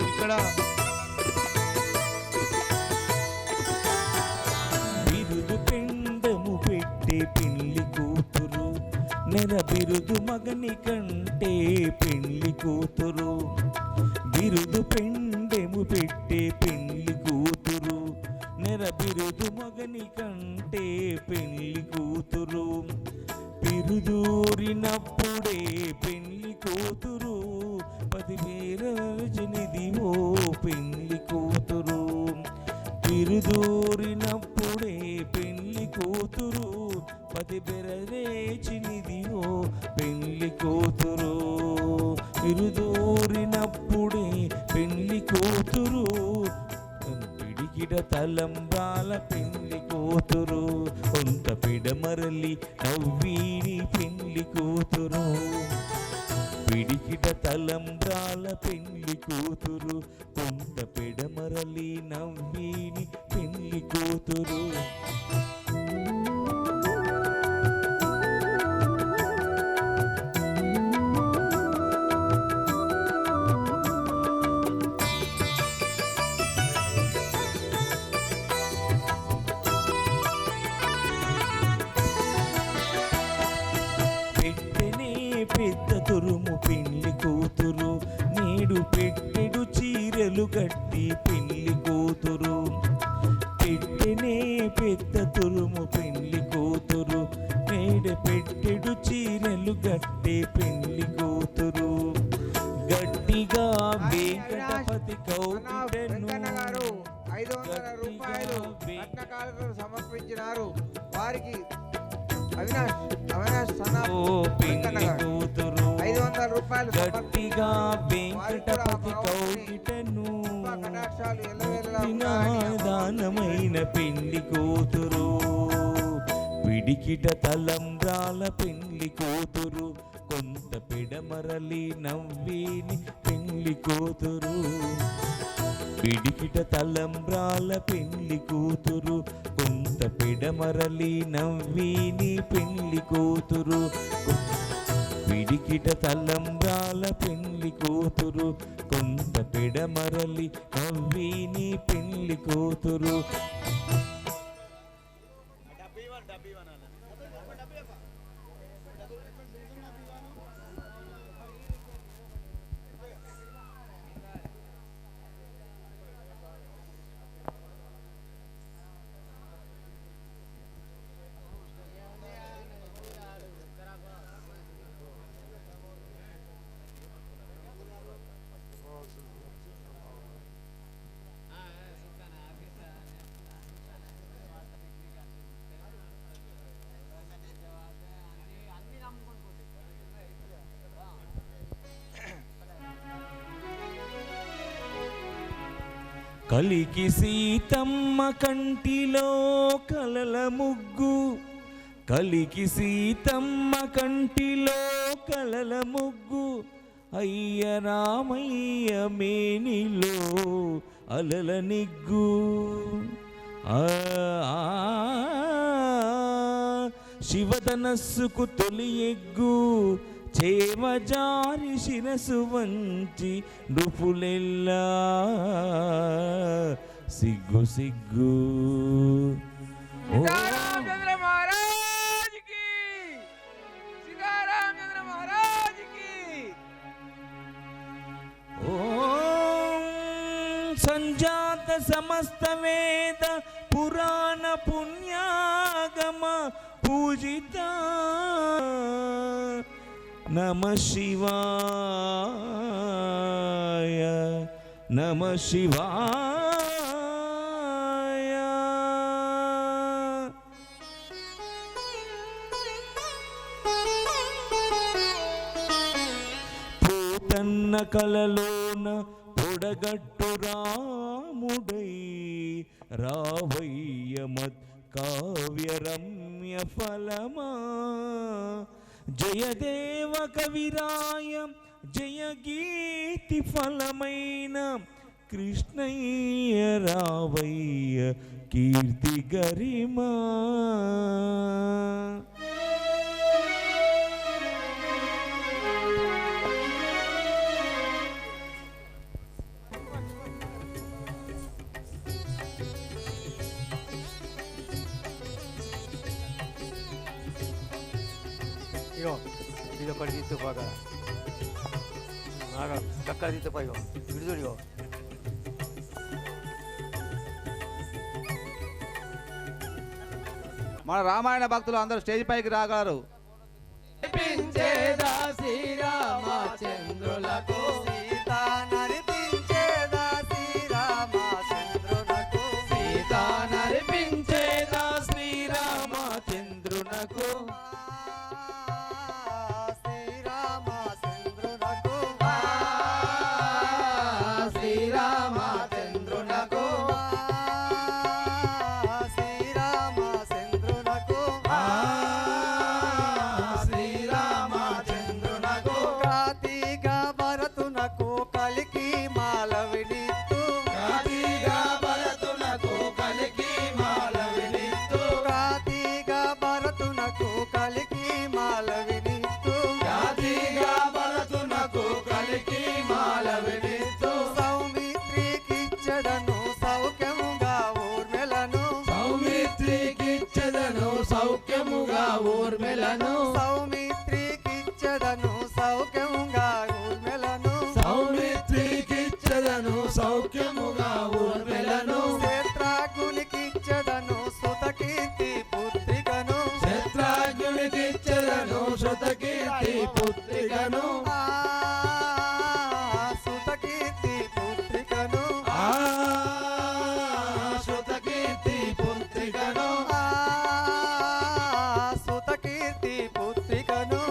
ఇక్కడ
బిరుదు మగని కంటే పెళ్లి కూతురు, బిరుదు పెండెము పెట్టే పెళ్లి కూతురు, బిరుదు మగని కంటే పెళ్లి కూతురు, బిరుదూరినప్పుడే పెళ్లి కూతురు, 10,000 రజనిదివో పెళ్లి కూతురు, బిరుదూరినప్పుడే పెళ్లి కూతురు, 10,000 రేచినిదివో పెళ్లి కూతురు, బిరుదూరినప్పుడే పెళ్లి కూతురు, పిడికిడ తలంబ్రాల పెళ్లి కూతురు, కొంత పిడమరలి నవ్వీని పెళ్లి కూతురు, పిడికిట తలంబ్రాల పెళ్లి కూతురు, కొంత పిడమరలి నవ్వీని పెళ్లి కూతురు. పెద్ద తురుము పెళ్లి కూతురు, నేడు పెట్టెడు చీరలు కట్టి పెళ్లి కూతురు, పెట్టెనే పెద్ద తురుము పెళ్లి కూతురు, నేడు పెట్టెడు చీరలు కట్టి పెళ్లి కూతురు, గట్టిగా వెంకటపతి కౌగిటను
500 రూపాయలు రత్నకాలకు సమర్పించినారు. వారికి అవినాష్
కూతురు
500 రూపాయలు
గట్టిగా వెంకటపతి కౌగిటను దానమైన పెళ్లి కూతురు, పిడికిట తలంబ్రాల పెళ్లి కూతురు, కొంత పిడమరలి నవ్వీని పెళ్లి కూతురు, పిడికిట తలంబ్రాల పెళ్లి కూతురు, కొంత పిడమరలి నవ్వీని పెళ్లి కూతురు, పిడికిట తలంబ్రాల పెళ్లి కూతురు, కొంత పిడమరలి నవ్వీని పెళ్లి కూతురు. కలికి సీతమ్మ కంటిలో కలల ముగ్గు, కలికి సీతమ్మ కంటిలో కలల ముగ్గు, అయ్య రామయ్య మేనిలో అలల నిగ్గు, శివధనస్సుకు తొలి ఎగ్గు, చేమజారి శిరసు వంచి నృపులెల్లా సిగ్గు సిగ్గు.
సీతారామచంద్ర మహారాజ్కి, సీతారామచంద్ర మహారాజ్కి.
ఓం సంజాత సమస్త వేద పురాణ పుణ్యాగమ పూజిత నమః శివాయ, నమః శివాయ. పూతన్న కలలోన పొడగట్టు రాముడై, రావయ్య మత్ కావ్య రమ్య ఫలమా, జయదేవ కవిరాయ జయ గీతి ఫలమైన, కృష్ణయ్య రావయ్య కీర్తి గరిమా.
ఇగో
ఇది ఒకటి తీసుకోగా చక్కగా తీసుకో విడుదడిగో
మన రామాయణ భక్తులు అందరూ స్టేజ్ పైకి రాగలరు.
శ్రీరామచంద్రులకు సీతా నరిపించేదా శ్రీరామచంద్రులకు
సీతా నరిపించేదా శ్రీరామచంద్రునకు
శ్రీరామచంద్రులకు
శ్రీరామచంద్రునకు
శ్రీరామచంద్రులకు
శ్రీరామచంద్రునకు
కార్తీక భరతునకు కలికి మాలవినిత్తు
కార్తీక భరతునకు కలికి మాలవినిత్తు
కార్తీక భరతునకు కలికి మాలవినిత్తు
కార్తీక భరతునకు కలికి మాలవినిత్తు
సౌమిత్రికిచ్చడను సౌఖ్యముగా ఊర్మిళను
సౌమిత్రికిచ్చదను సౌఖ్యముగా ఊర్మిళను
సౌమిత్రికిచ్చడను సౌఖ్యముగా ఊర్మిళను
సౌమిత్రికిచ్చదను సౌఖ్యముగా ఊర్మిళను
క్షేత్రాగ్నికిచ్చడను సుతకీర్తి పుత్రికను
శత్రాగ్నికిచ్చదను శతకీర్తి పుత్రికను
సుతకీర్తి పుత్రికను
శృతకీర్తి పుత్రికను
సుతకీర్తి పుత్రికను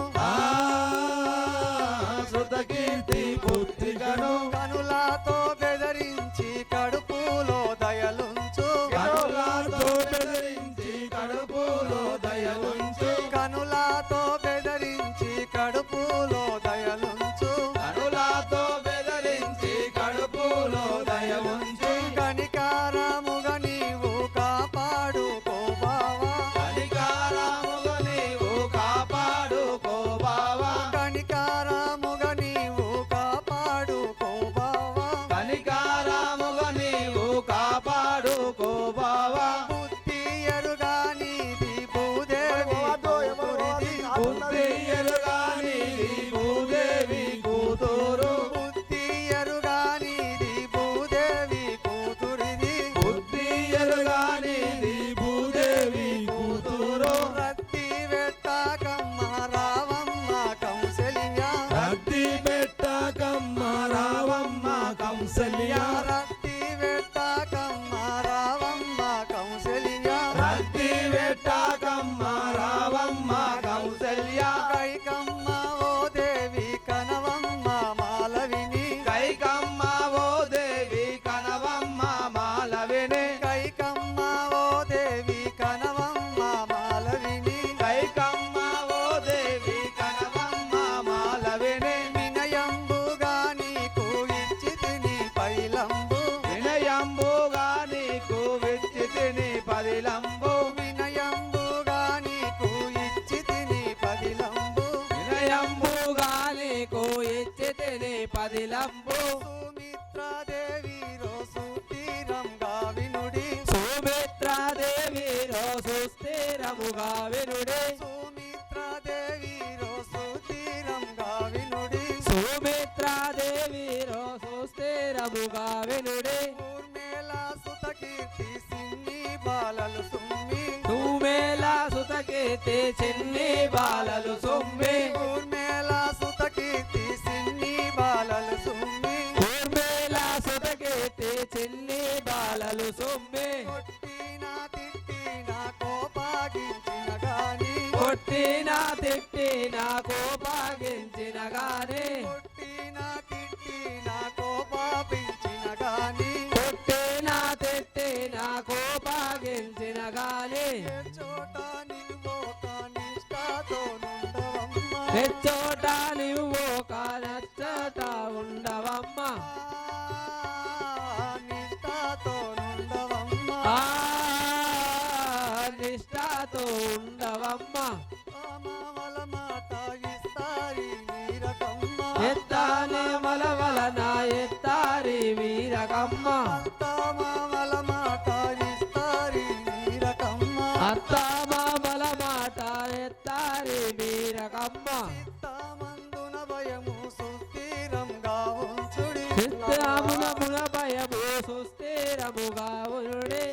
శృతకీర్తి పుత్రికను
కనులాతో బెదరించి కడుపులో దయలుంచు
కనులాతో బెదిరించి కడుపులో దయలుంచు
కనులాతో బెదరించి కడుపులో దయలుంచు
కనులాతో బెదిరించి కడుపులో దయలుంచు
కనికారముగా నీవు కాపాడుకో బావా
కనికారముగా నీవు కాపాడుకో బావా
కనికారముగా నీవు కాపాడుకో బావా
కనికారముగా నీవు కాపాడుకో బావా
బుద్ధి ఎరుగా నీది భూదేవి కూతురిది.
బుద్ధి ఎరుగా నీది భూదేవి కూతురు
బుద్ధి ఎరుగా నీది భూదేవి కూతురిది
బుద్ధి ఎరుగా నీది భూదేవి కూతురు
రత్తి వెట్టాకమ్మ రావమ్మ కంసలియ
రక్తి పెట్టకమ్మ రావమ్మ కంసల్య
రత్తి వెట్టాకమ్మ రావమ్మ కంసలియ
రక్తి పెట్టకమ్మ రావమ్మ కౌసల్య
కైకమ్మ ఓ దేవి కనవమ్మ మాలవిని
కైకమ్మ ఓ దేవి కనవమ్మ మాలవిని
కైకమ్మ ఓ దేవి కనవమ్మ మాలవిని
కైకమ్మ ఓ దేవి కనవమ్మ మాలవిని
వినయంబుగా నీకు ఇచ్చితిని పైలంబు
వినయంబుగా నీకు విచ్చితిని పదిలంబు
వినయంబుగా నీకు ఇచ్చితిని పదిలంబు
వినయంబుగా నీకు ఇచ్చితిని పదిలంబు
సుమిత్రాదేవి రోజు తీరంగా వినుడి
సుమిత్రాదేవి రోజు స్థిరముగా వినుడి
సుమిత్రాదేవి రోజు తీరంగా వినుడి
సుమిత్రాదేవి రోజు స్థిరముగా వినుడి
ఊర్మేళ సుతకీర్తి సిన్ని బాలలు సుమ్మి
తూమేలా సుతకీర్తి చిన్ని బాలలు సొమ్మి
ఊర్మేళ సుతకీర్తి సిన్ని బాలలు సుమ్మి
ఊర్మేలా సుతకీర్తి చిన్ని బాలలు సొమ్మి
కొట్టినా తిట్టినా కోపాగించిన గాని
కొట్టినా తిట్టినా కోపాగించిన గాని
కొట్టినా తిట్టినా కోపాపించిన గాని
కొట్టినా తిట్టినా కోపాగించిన గాని
చోట నిలువోక నిష్ఠతో నుండవమ్మ
తెచ్చోట నువ్వు కానచ్చట ఉండవమ్మ
నిష్ఠతో నుండవమ్మ
నిష్ఠతో ఉండవమ్మ
అమవల మాట ఇస్తారి నీరకమ్మ
ఎత్తానే మలవలన ఎత్తారి వీరకమ్మ
అత్తమామల మాట ఇస్తారి నీరకమ్మ
అత్త మామల మాట ఎత్తారి వీరకమ్మ
చిత్తా
చిత్రమున భయము సుస్థిరముగా ఉండే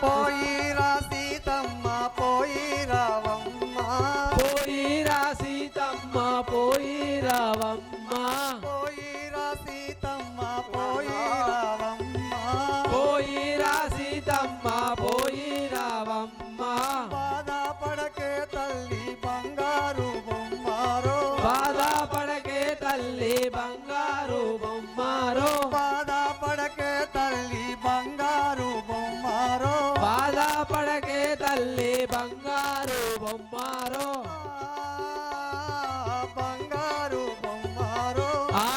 పోయిరా సీతమ్మ పోయి రావమ్మ
పోయిరా సీతమ్మ పోయి రావమ్మ
పోయిరా సీతమ్మ పోయి రావమ్మ
పోయిరా సీతమ్మ పోయి రావమ్మ
బాధపడకే తల్లి బంగారు బొమ్మారో
బాధపడకే తల్లి బంగారు బొమ్మారో
బాధపడకే తల్లి బంగారు బొమ్మారో
బాధపడకే తల్లి బంగారు బొమ్మారో
బంగారు బొమ్మారో
ఆ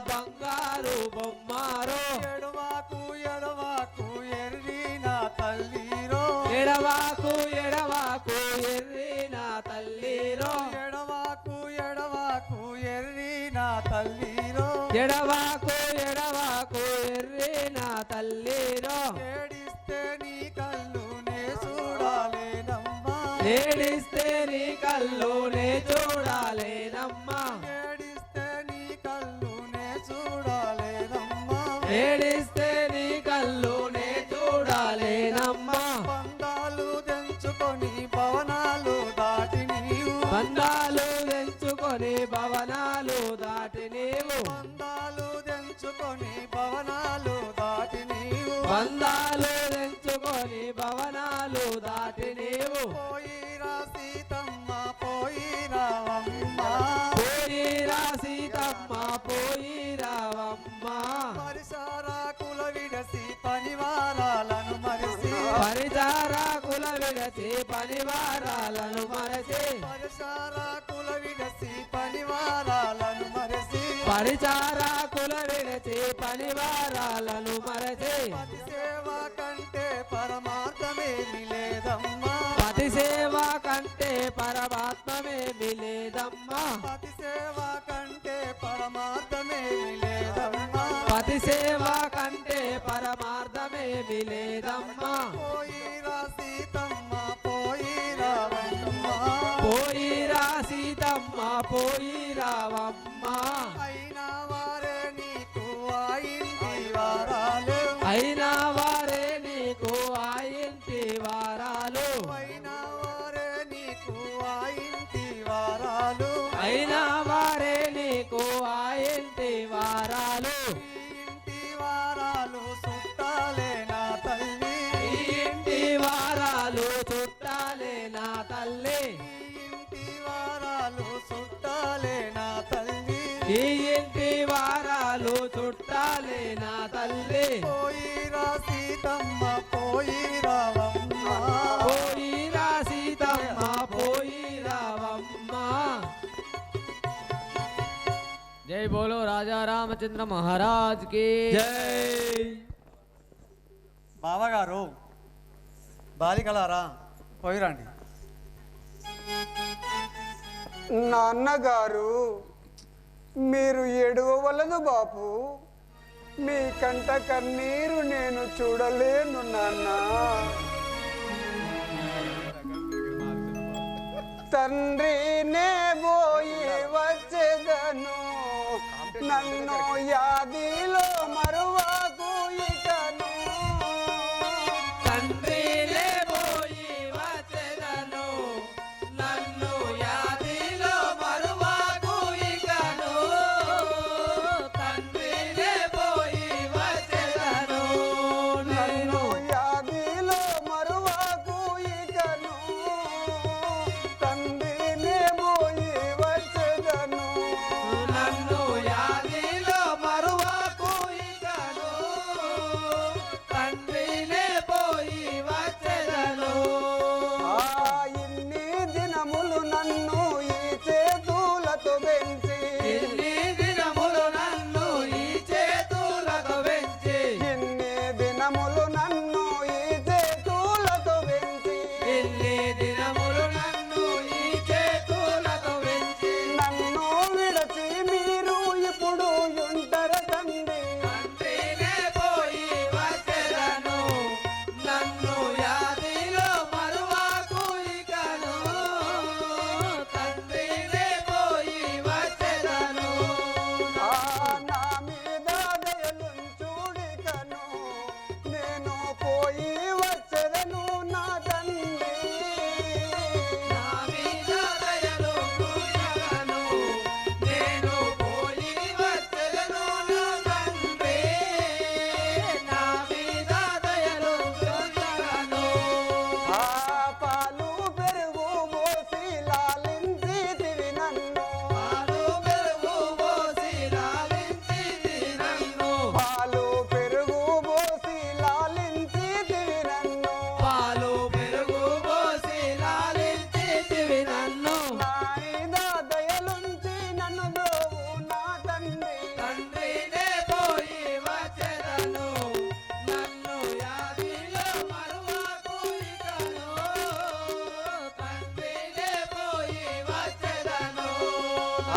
బంగారు బొమ్మారో
ఎడవాకు ఎడవాకు ఎర్రి నా తల్లిరో
ఎడవాకు ఎడవాకు ఎర్రి నా తల్లిరో
ఎడవాకు ఎడవాకు ఎర్రి నా తల్లిరో
ఎడవాకు ఎడవాకు ఎర్రి నా తల్లిరో
ఏడిస్తే నీ కళ్ళు నే చూడాలేనమ్మా
ఏడిస్తే నీ కళ్ళు నే చూడాలేనమ్మా
ఏడిస్తే నీ కళ్ళు నే చూడాలేనమ్మా
ఏడిస్తే నీ కళ్ళు నే చూడాలేనమ్మా
బంధాలు తెంచుకొని భవనాలు దాటి నీవు
బంధాలు తెంచుకొని భవనాలు దాటి నీవు
బంధాలు తెంచుకొని భవనాలు దాటి నీవు
బంధాలు తెంచుకొని భవనాలు దాటి నీవు
పోయిరా సీతమ్మ పోయి రావమ్మ
పోయిరా సీతమ్మ పోయి రావమ్మ
పరిసరాకుల విడసి పనివారాలను మరిసి
పరిచారాకుల విడచి పనివారాలను మరచి
పరిసరాకుల విడసి పనివారాలను మరిసి
పరిచారాకుల విడచి పనివారాలను మరచి
పతి సేవ కంటే పరమార్థమేమి లేదమ్మా
పతి సేవ కంటే పరమాత్మమేమి లేదమ్మా
పతి సేవ కంటే పరమార్థమేమి లేదమ్మా
పతి సేవ కంటే పరమార్థమేమి లేదమ్మా
పోయిరా సీతమ్మ పోయి రావమ్మ
పోయిరా సీతమ్మ పోయి రావమ్మ
అయినా వారే నీకు ఆ ఇంటి వారాలు
అయినా వారే నీకు ఆ ఇంటి వారాలు
అయినా వారే నీకు ఆ ఇంటి వారాలు
అయినా వారే నీకు ఆ ఇంటి వారాలు
ఈ ఇంటి వారాలు చుట్టాలే నా తల్లి
ఈ ఇంటి వారాలు చుట్టాలే నా తల్లి
ఈ ఇంటి వారాలు చుట్టాలే నా తల్లి
ఈ ఇంటి వారాలు చుట్టాలే నా తల్లి
పోయిరా సీతమ్మ పోయి రావమ్మ
పోయిరా సీతమ్మ పోయి రావమ్మ
జై బోలో రాజా రామచంద్ర మహారాజ్ కి
జై
బావగారు బాలికలారా పోయిరండి.
నాన్నగారు మీరు ఏడవవలదు బాపు, మీ కంట కన్నీరు నేను చూడలేను నాన్న. తండ్రినే పోయి వచ్చేదను, నన్ను యాదిలో మరువకు ఇకను.
తండ్రిలే పోయి వచ్చెదను, నన్ను యాదిలో మరువకు ఇకను. తండ్రిలే పోయి వచ్చెదను,
నన్ను యాదిలో మరువకు ఇకను. తండ్రినే పోయి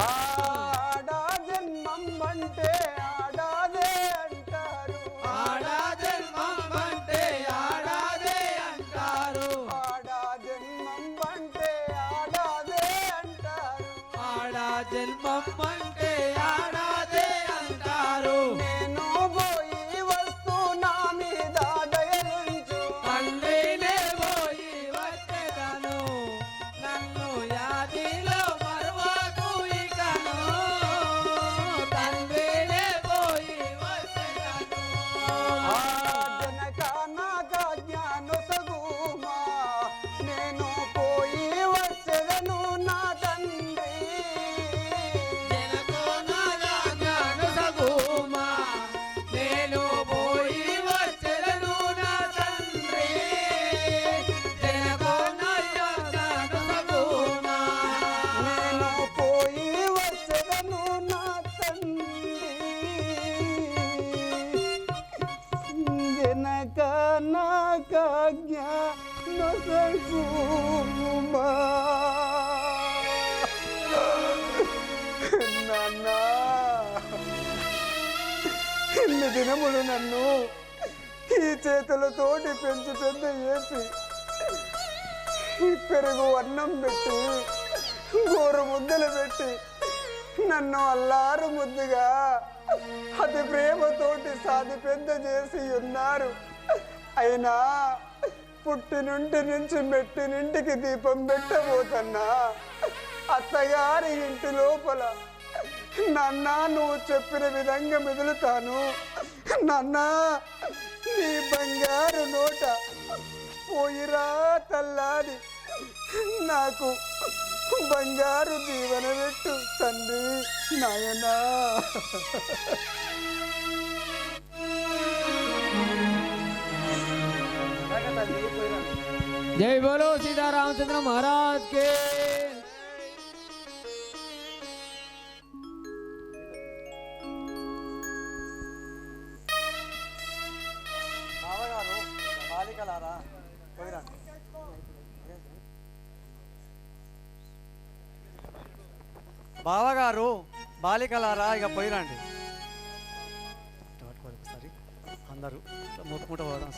ఆడా జన్మం అంటే ఆడాదే అంటారు
ఆడా జన్మం అంటే ఆడాదే అంటారు
ఆడా జన్మం అంటే ఆడాదే అంటారు
ఆడా జన్మం అంటే ఆడాదే అంటారు
నేను పోయి వస్తూ నా మీద దయలుంచు
తండ్రినే పోయి వచ్చేదను నన్ను యాదిలో మరువకు ఇకను తండ్రినే పోయి వచ్చేదను
జనక నాక జ్ఞానొసగుమా నేను పోయి వచ్చెదను నా తండ్రి
జనకో నాగా జ్ఞానొసగుమా నేను పోయి వచ్చెదను నా తండ్రి జనకో నాగా జ్ఞానొసగుమా
నేను పోయి వచ్చెదను నా తండ్రి జనక నాక జ్ఞానొసగుమా నాన్న ఇన్ని దినములు నన్ను ఈ చేతులతోటి పెంచి పెద్ద చేసి ఈ పెరుగు అన్నం పెట్టి గోరు ముద్దలు పెట్టి నన్ను అల్లారు ముద్దుగా అతి ప్రేమతోటి సాది పెద్ద చేసి ఉన్నారు. అయినా పుట్టినుంటి నుంచి మెట్టినింటికి దీపం పెట్టబోతన్నా అత్తగారి ఇంటి లోపల నాన్న నువ్వు చెప్పిన విధంగా మెదులుతాను నాన్న నీ బంగారు నోట పోయిరా తల్లాది నాకు బంగారు దీవెన పెట్టు తండ్రి నాయనా
जय बोलो सीता रामचंद्र महाराज के
బావగారు బాలికలారా పోయిరా బావగారు బాలికలారా ఇక పోయిరండి ఒకసారి అందరూ మొక్కుకుంటూ పోదాం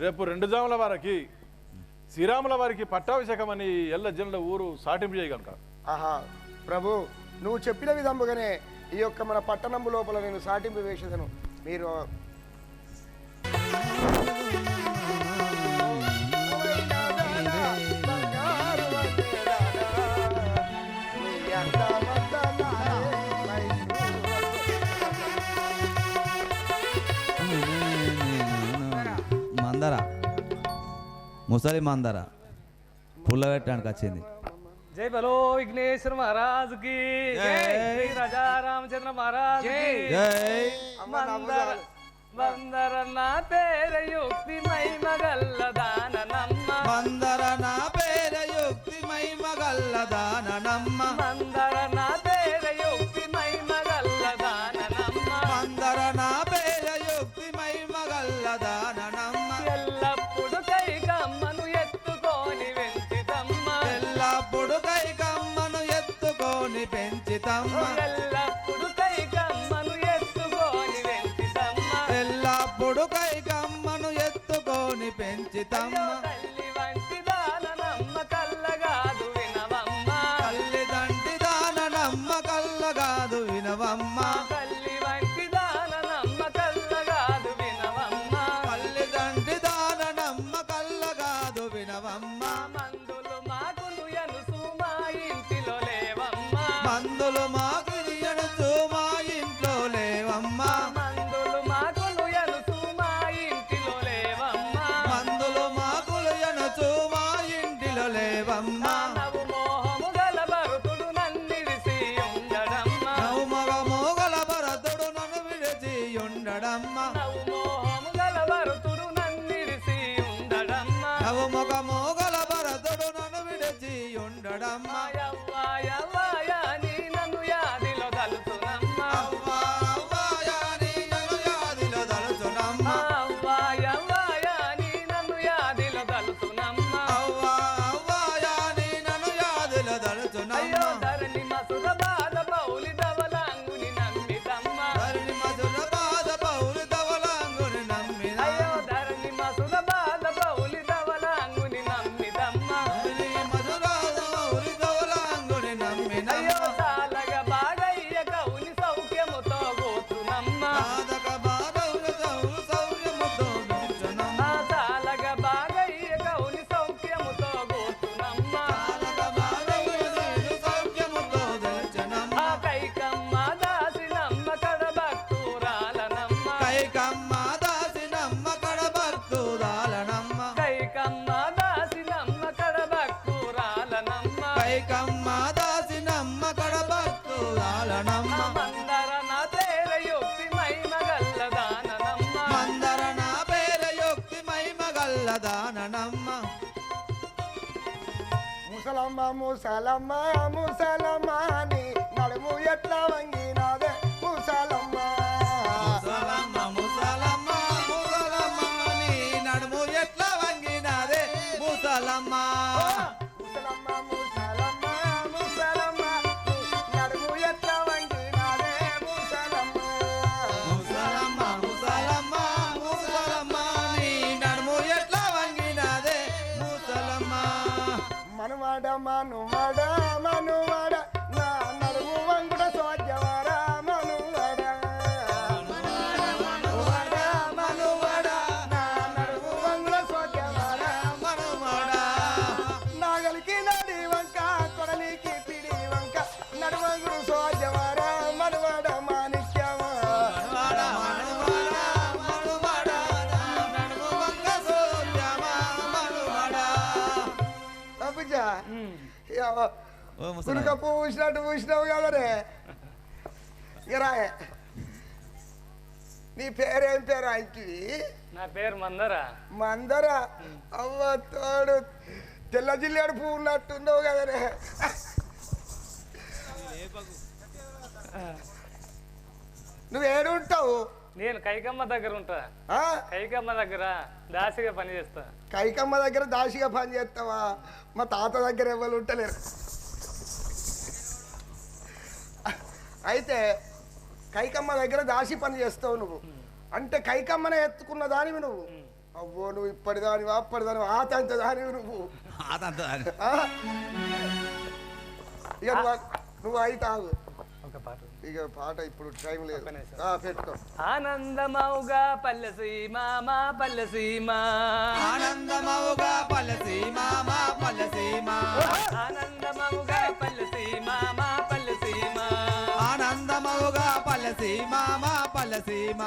రేపు 2 జాముల వారికి శ్రీరాముల వారికి పట్టాభిషేకం అని ఎల్ల జనుల ఊరు సాటింపు చేయగలక.
ఆహా ప్రభు నువ్వు చెప్పిన విధంగానే ఈ యొక్క మన పట్టణం లోపల నేను సాటింపు వేసేదను. మీరు
మందర ముసలి మందర పుల్ల పెట్టడానికి వచ్చింది.
जय बोलो विघ्नेश्वर महाराज की जय राजा रामचंद्र महाराज की
జై
मंदर ना तेरे युक्ति मई मगल दान नम्म
మందర నా పేర యుక్తి మై మగల్ల దాననమ్మ
मंदर ना तेरे युक्ति मई मगल दान नम्म
మందర నా పేర యుక్తి మై మగల్ల దాననమ్మ
ఎల్లప్పుడు కై కమ్మను ఎత్తుకొని వెంచితమ్మ
ఎల్లప్పుడు కై కమ్మను ఎత్తుకొని పెంచితమ్మ
ఎల్లప్పుడు కై కమ్మను ఎత్తుకొని వెంచితమ్మ
ఎల్లప్పుడు కై కమ్మను ఎత్తుకొని పెంచితమ్మ
తల్లి వంటి దాననమ్మ కల్లగాదు వినవమ్మ
తల్లిదండ్రి దాననమ్మ కల్లగాదు వినవమ్మ
తల్లి వంటి దాననమ్మ కల్లగాదు వినవమ్మ
మగల్లదాననమ్మ
ముసలమ్మ ముసలమ్మ ముసలమ్మ నీ నడుము ఎట్లా వంగినాదే ముసలమ్మ
ముసలమ్మ ముసలమ్మ ముసలమ్మ నీ నడుము ఎట్లా వంగినాదే ముసలమ్మ
ముసలమ్మ ముసలమ్మ ముసలమ్మ నీ నడుము ఎట్లా వంగినాదే ముసలమ్మ
ముసలమ్మ ముసలమ్మ ముసలమ్మ నీ నడుము ఎట్లా వంగినాదే ముసలమ్మ
మనువాడ మనువాడ మనువాడ నా నడుము వంగుడ సోద్యవాడ మనువాడ మనువాడ మనువాడ నా నడుము వంగుడ సోద్యవాడ
మనమడ
నాగలికి నడి వంక కొడలికి పిడి వంక నడువంగుడు సోద్యవాడ మనువాడ మాణిక్యమా
మనమడ మనమడ మనమడ నడుము వంగ సోద్యమ మనమడ
అబ్బుజా
ఓ
పునుక పూసినట్టు పూసినావు కదరే ఇక రాయే నీ పేరేం పేరు ఆయనకి
నా పేరు మందరా.
మందర అవ్వ తోడు తెల్ల జిల్లేడు పువ్వు ఉన్నట్టున్నావు కదరే నువ్వు ఏడుంటావు
నేను కైకమ్మ దగ్గర ఉంటా.
ఆ?
కైకమ్మ దగ్గర దాసిగా పని చేస్తా.
కైకమ్మ దగ్గర దాసిగా పని చేస్తావా? మా తాత దగ్గర ఎవరు ఉంటలేరు. అయితే కైకమ్మ దగ్గర దాసి పని చేస్తావు నువ్వు. అంటే కైకమ్మనే ఎత్తుకున్న దానివి నువ్వు. అవ్వో నువ్వు ఇప్పటిదానివి అప్పటిదానివి ఆతంత దానివి నువ్వు. ఆ? ఇక నువ్వు అయితావు.
ఒక పాట.
ఇక పాట ఇప్పుడు టైం లేదు. పెట్టుకో.
ఆనందమౌగా పల్లెసీమ మా పల్లెసీమ,
ఆనందమౌగా పల్లెసీమ మా పల్లెసీమ,
ఆనందమౌగా పల్లెసీమ మా పల్లెసీమ,
ఆనందమౌగా పల్లెసీమ మా పల్లెసీమ,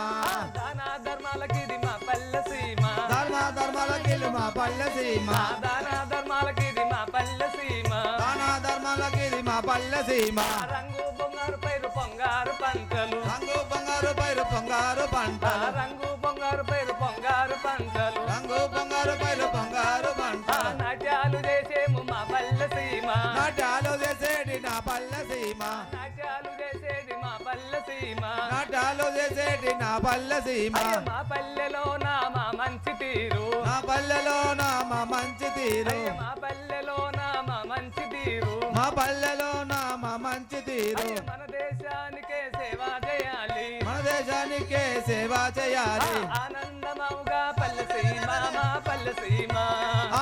దాన ధర్మాలకిది మా పల్లెసీమ,
ధర్మ ధర్మాలకిది మా పల్లెసీమ,
దాన ధర్మాలకిది మా పల్లెసీమ,
దాన ధర్మాలకిది మా పల్లెసీమ,
రంగు బొంగారు పైరు పొంగారు పంటలు,
రంగు బంగారు పైరు పొంగారు పంటలు,
రంగు బొంగారు పైరు పొంగారు పంటలు,
రంగు బంగారు పైరు పొంగారు పంటలు,
నాట్యాలు చేసేము మా పల్లెసీమ,
నాట్యాలు చేసేటి నా పల్లెసీమ,
నాట్యాలు చేసేది మా పల్లెసీమ,
నాట్యాలు చేసేటి నా పల్లెసీమ,
మా పల్లెలో నా మా మంచి తీరు,
నా పల్లెలో నా మా మంచి తీరు,
మా పల్లెలో నా మా మంచి తీరు,
మా పల్లెలో నా మా మంచి తీరు,
మన దేశానికే సేవ చేయాలి,
మన దేశానికే సేవ చేయాలి,
ఆనందమౌగా పల్లెసీమ మా పల్లెసీమ,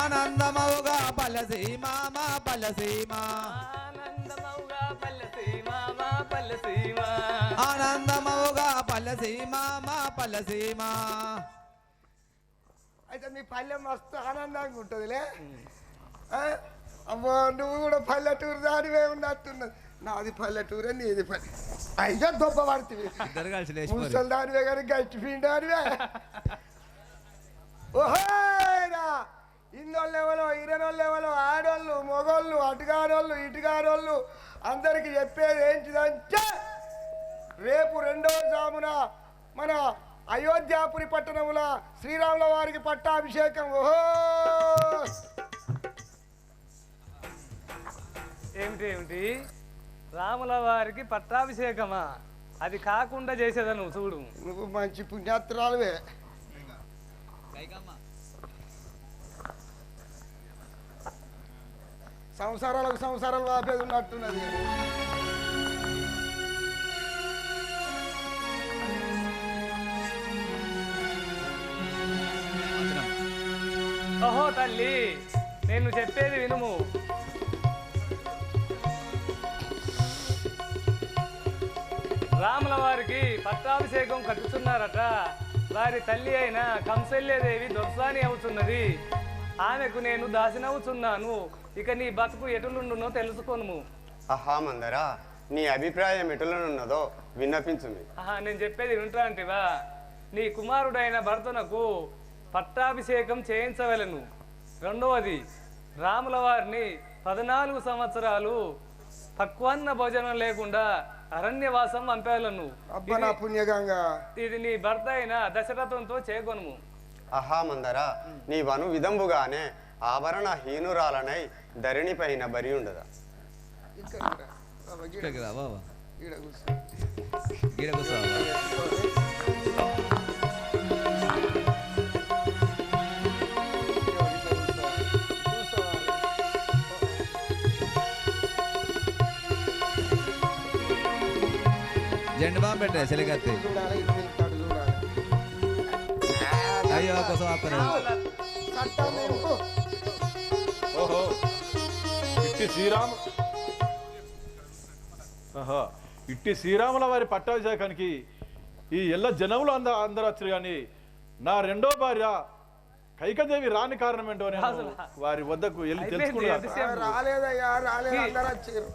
ఆనందమవుగా పల్లెసీమ మా పల్లెసీమ,
ఆనందమౌగా పల్లెసీమ మా పల్లెసీమ,
ఆనందమవుగా పల్లెసీమ మా పల్లెసీమ.
అయితే నీ పల్లె మస్తు ఆనందంగా ఉంటుందిలే. అమ్మో నువ్వు కూడా పల్లెటూరు దానివే ఉన్నట్టున్నది. నాది పల్లెటూరే నీది పల్లె. అయితే దొబ్బ పడుతుంది ముసలి దానివే కానీ గట్టి పిండానివే. ఓహోరా ఇన్నోళ్ళు ఎవరో ఇరనోళ్ళు ఎవరో ఆడోళ్ళు మొగోళ్ళు అటుగారోళ్ళు ఇటుగారోళ్ళు అందరికి చెప్పేది ఏంటిదంటే రేపు 2వ జామున మన అయోధ్యాపురి పట్టణముల శ్రీరాముల వారికి పట్టాభిషేకం. ఓహో
ఏమిటి రాముల వారికి పట్టాభిషేకమా? అది కాకుండా చేసేదా నువ్వు చూడు.
నువ్వు మంచి పుణ్యాత్రాలువే. సంసారాలకు సంసారాలు వాపేది ఉన్నట్టున్నది.
ఓహో తల్లి, నేను చెప్పేది వినుము. రాముల వారికి పట్టాభిషేకం కట్టుతున్నారట. వారి తల్లి అయిన కంసల్యదేవి దొర్సాని అవుతున్నది. ఆమెకు నేను దాసినవుతున్నాను. ఇక నీ బతుకు ఎటులుండునో తెలుసుకోను.
ఆహా మందరా, నీ అభిప్రాయం ఎటులనున్నదో విన్నపించుమి.
నేను చెప్పేది వింటాంటివా? నీ కుమారుడైన భరతునకు పట్టాభిషేకం చేయించవలను. రెండవది, రాముల వారిని 14 సంవత్సరాలు పక్వాన్న భోజనం లేకుండా అరణ్యవాసం పంపేలను.
అబ్బా నా పుణ్యగంగా.
ఇది నీ భర్త అయిన దశరథంతో చేకొనుము.
అహామందర నీవను విధంబుగానే ఆభరణ హీనురాలనై ధరణి పైన బరి ఉండదా.
ఇక్కడికి రా బాబా,
ఈడ కూర్చో.
ఈడ కూర్చో. జెండు బాంబు పెట్టే చెలికత్తి.
చూడాలి, ఇటు వెళ్తాడు చూడాలి.
అయ్యో కోసం ఆపుతారు.
చట్టం నేను.
ఓహో ఇట్టి శ్రీరామ ఆహా ఇట్టి శ్రీరాముల వారి పట్టాభిషేకానికి ఈ ఎల్ల జనములు అందరూ వచ్చారు. కానీ నా రెండో భార్య కైకదేవి రాని కారణం ఏంటో నేను వారి వద్దకు వెళ్ళి తెలుసుకున్నాను.
రాలేదయ్యా, రాలేదు, అందరూ వచ్చారు.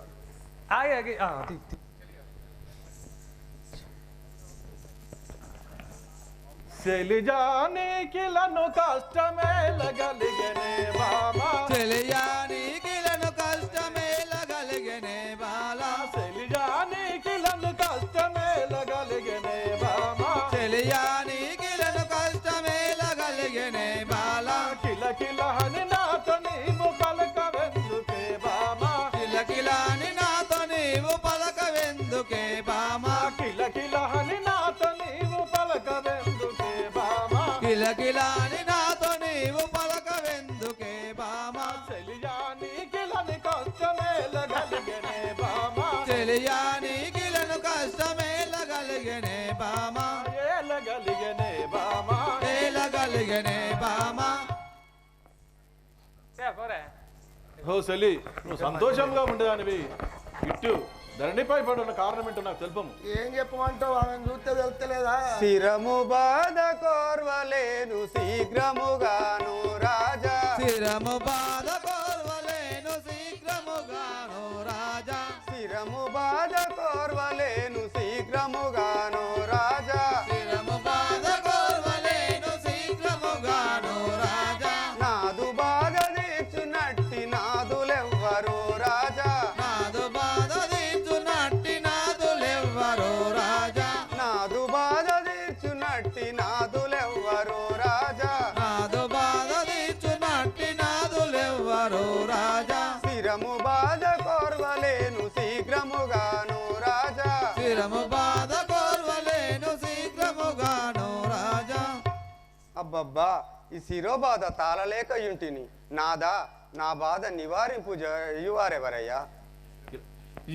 చెలిజానికిలను కష్టమే లగలిగనే బామా,
చెలియానికిలను కష్టమే లగలిగనే బాలా,
చెలిజానికిలను కష్టమే లగలిగనే బామా,
చెలియానికిలను కష్టమే లగలిగనే బాలా,
కిలకిలని నాతో నీవు పలకవెందుకే బామా,
కిలకిలాని నాతో నీవు పలకవెందుకే బామా,
కిలకిలని నాతో నీవు పలకవెందుకే బామా,
కిలకిలాని నాతో నీవు పలకవెందుకే బామా,
చెలిజానికిలని కష్టమే లగలిగనే బామా,
చెలియానికిలను కష్టమే లగలిగనే బామా,
ఏలగలిగనే బామా,
ఏలగలిగనే బామా.
ఓ చెల్లి నువ్వు సంతోషంగా ఉండేదానివి ఇట్టు ధరణిపై పడున్న కారణం ఏంటో నాకు తెలుపము.
ఏం చెప్పమంటావు, ఆమెను చూస్తే తెలుస్తలేదా?
స్థిరము బాధ కోర్వలేను శీఘ్రముగాను రాజా,
స్థిరము బాధ కోర్వలేను శీఘ్రముగాను రాజా,
స్థిరము బాధ కోర్వలేను శీఘ్రముగాను రాజా,
స్థిరము బాధ కోర్వలేను శీఘ్రముగాను రాజా,
నాదు బాధ తీర్చునట్టి నాదులెవ్వరు రాజా,
నాదు బాధ తీర్చునట్టి నాదులెవ్వరు రాజా,
నాదు బాధ తీర్చునట్టి నాదులెవ్వరు రాజా,
నాదు బాధ తీర్చునట్టి నాదులెవ్వరు రాజా,
స్థిరము బాధ కోర్వలేను శీఘ్రముగాను రాజా,
స్థిరము బాధ కోర్వలేను శీఘ్రముగాను రాజా.
అబ్బబ్బా ఈ శిరోబాధ తాళలేక ఇంటిని నాదా నా బాధ నివారింపు చేయువారెవరయ్యా,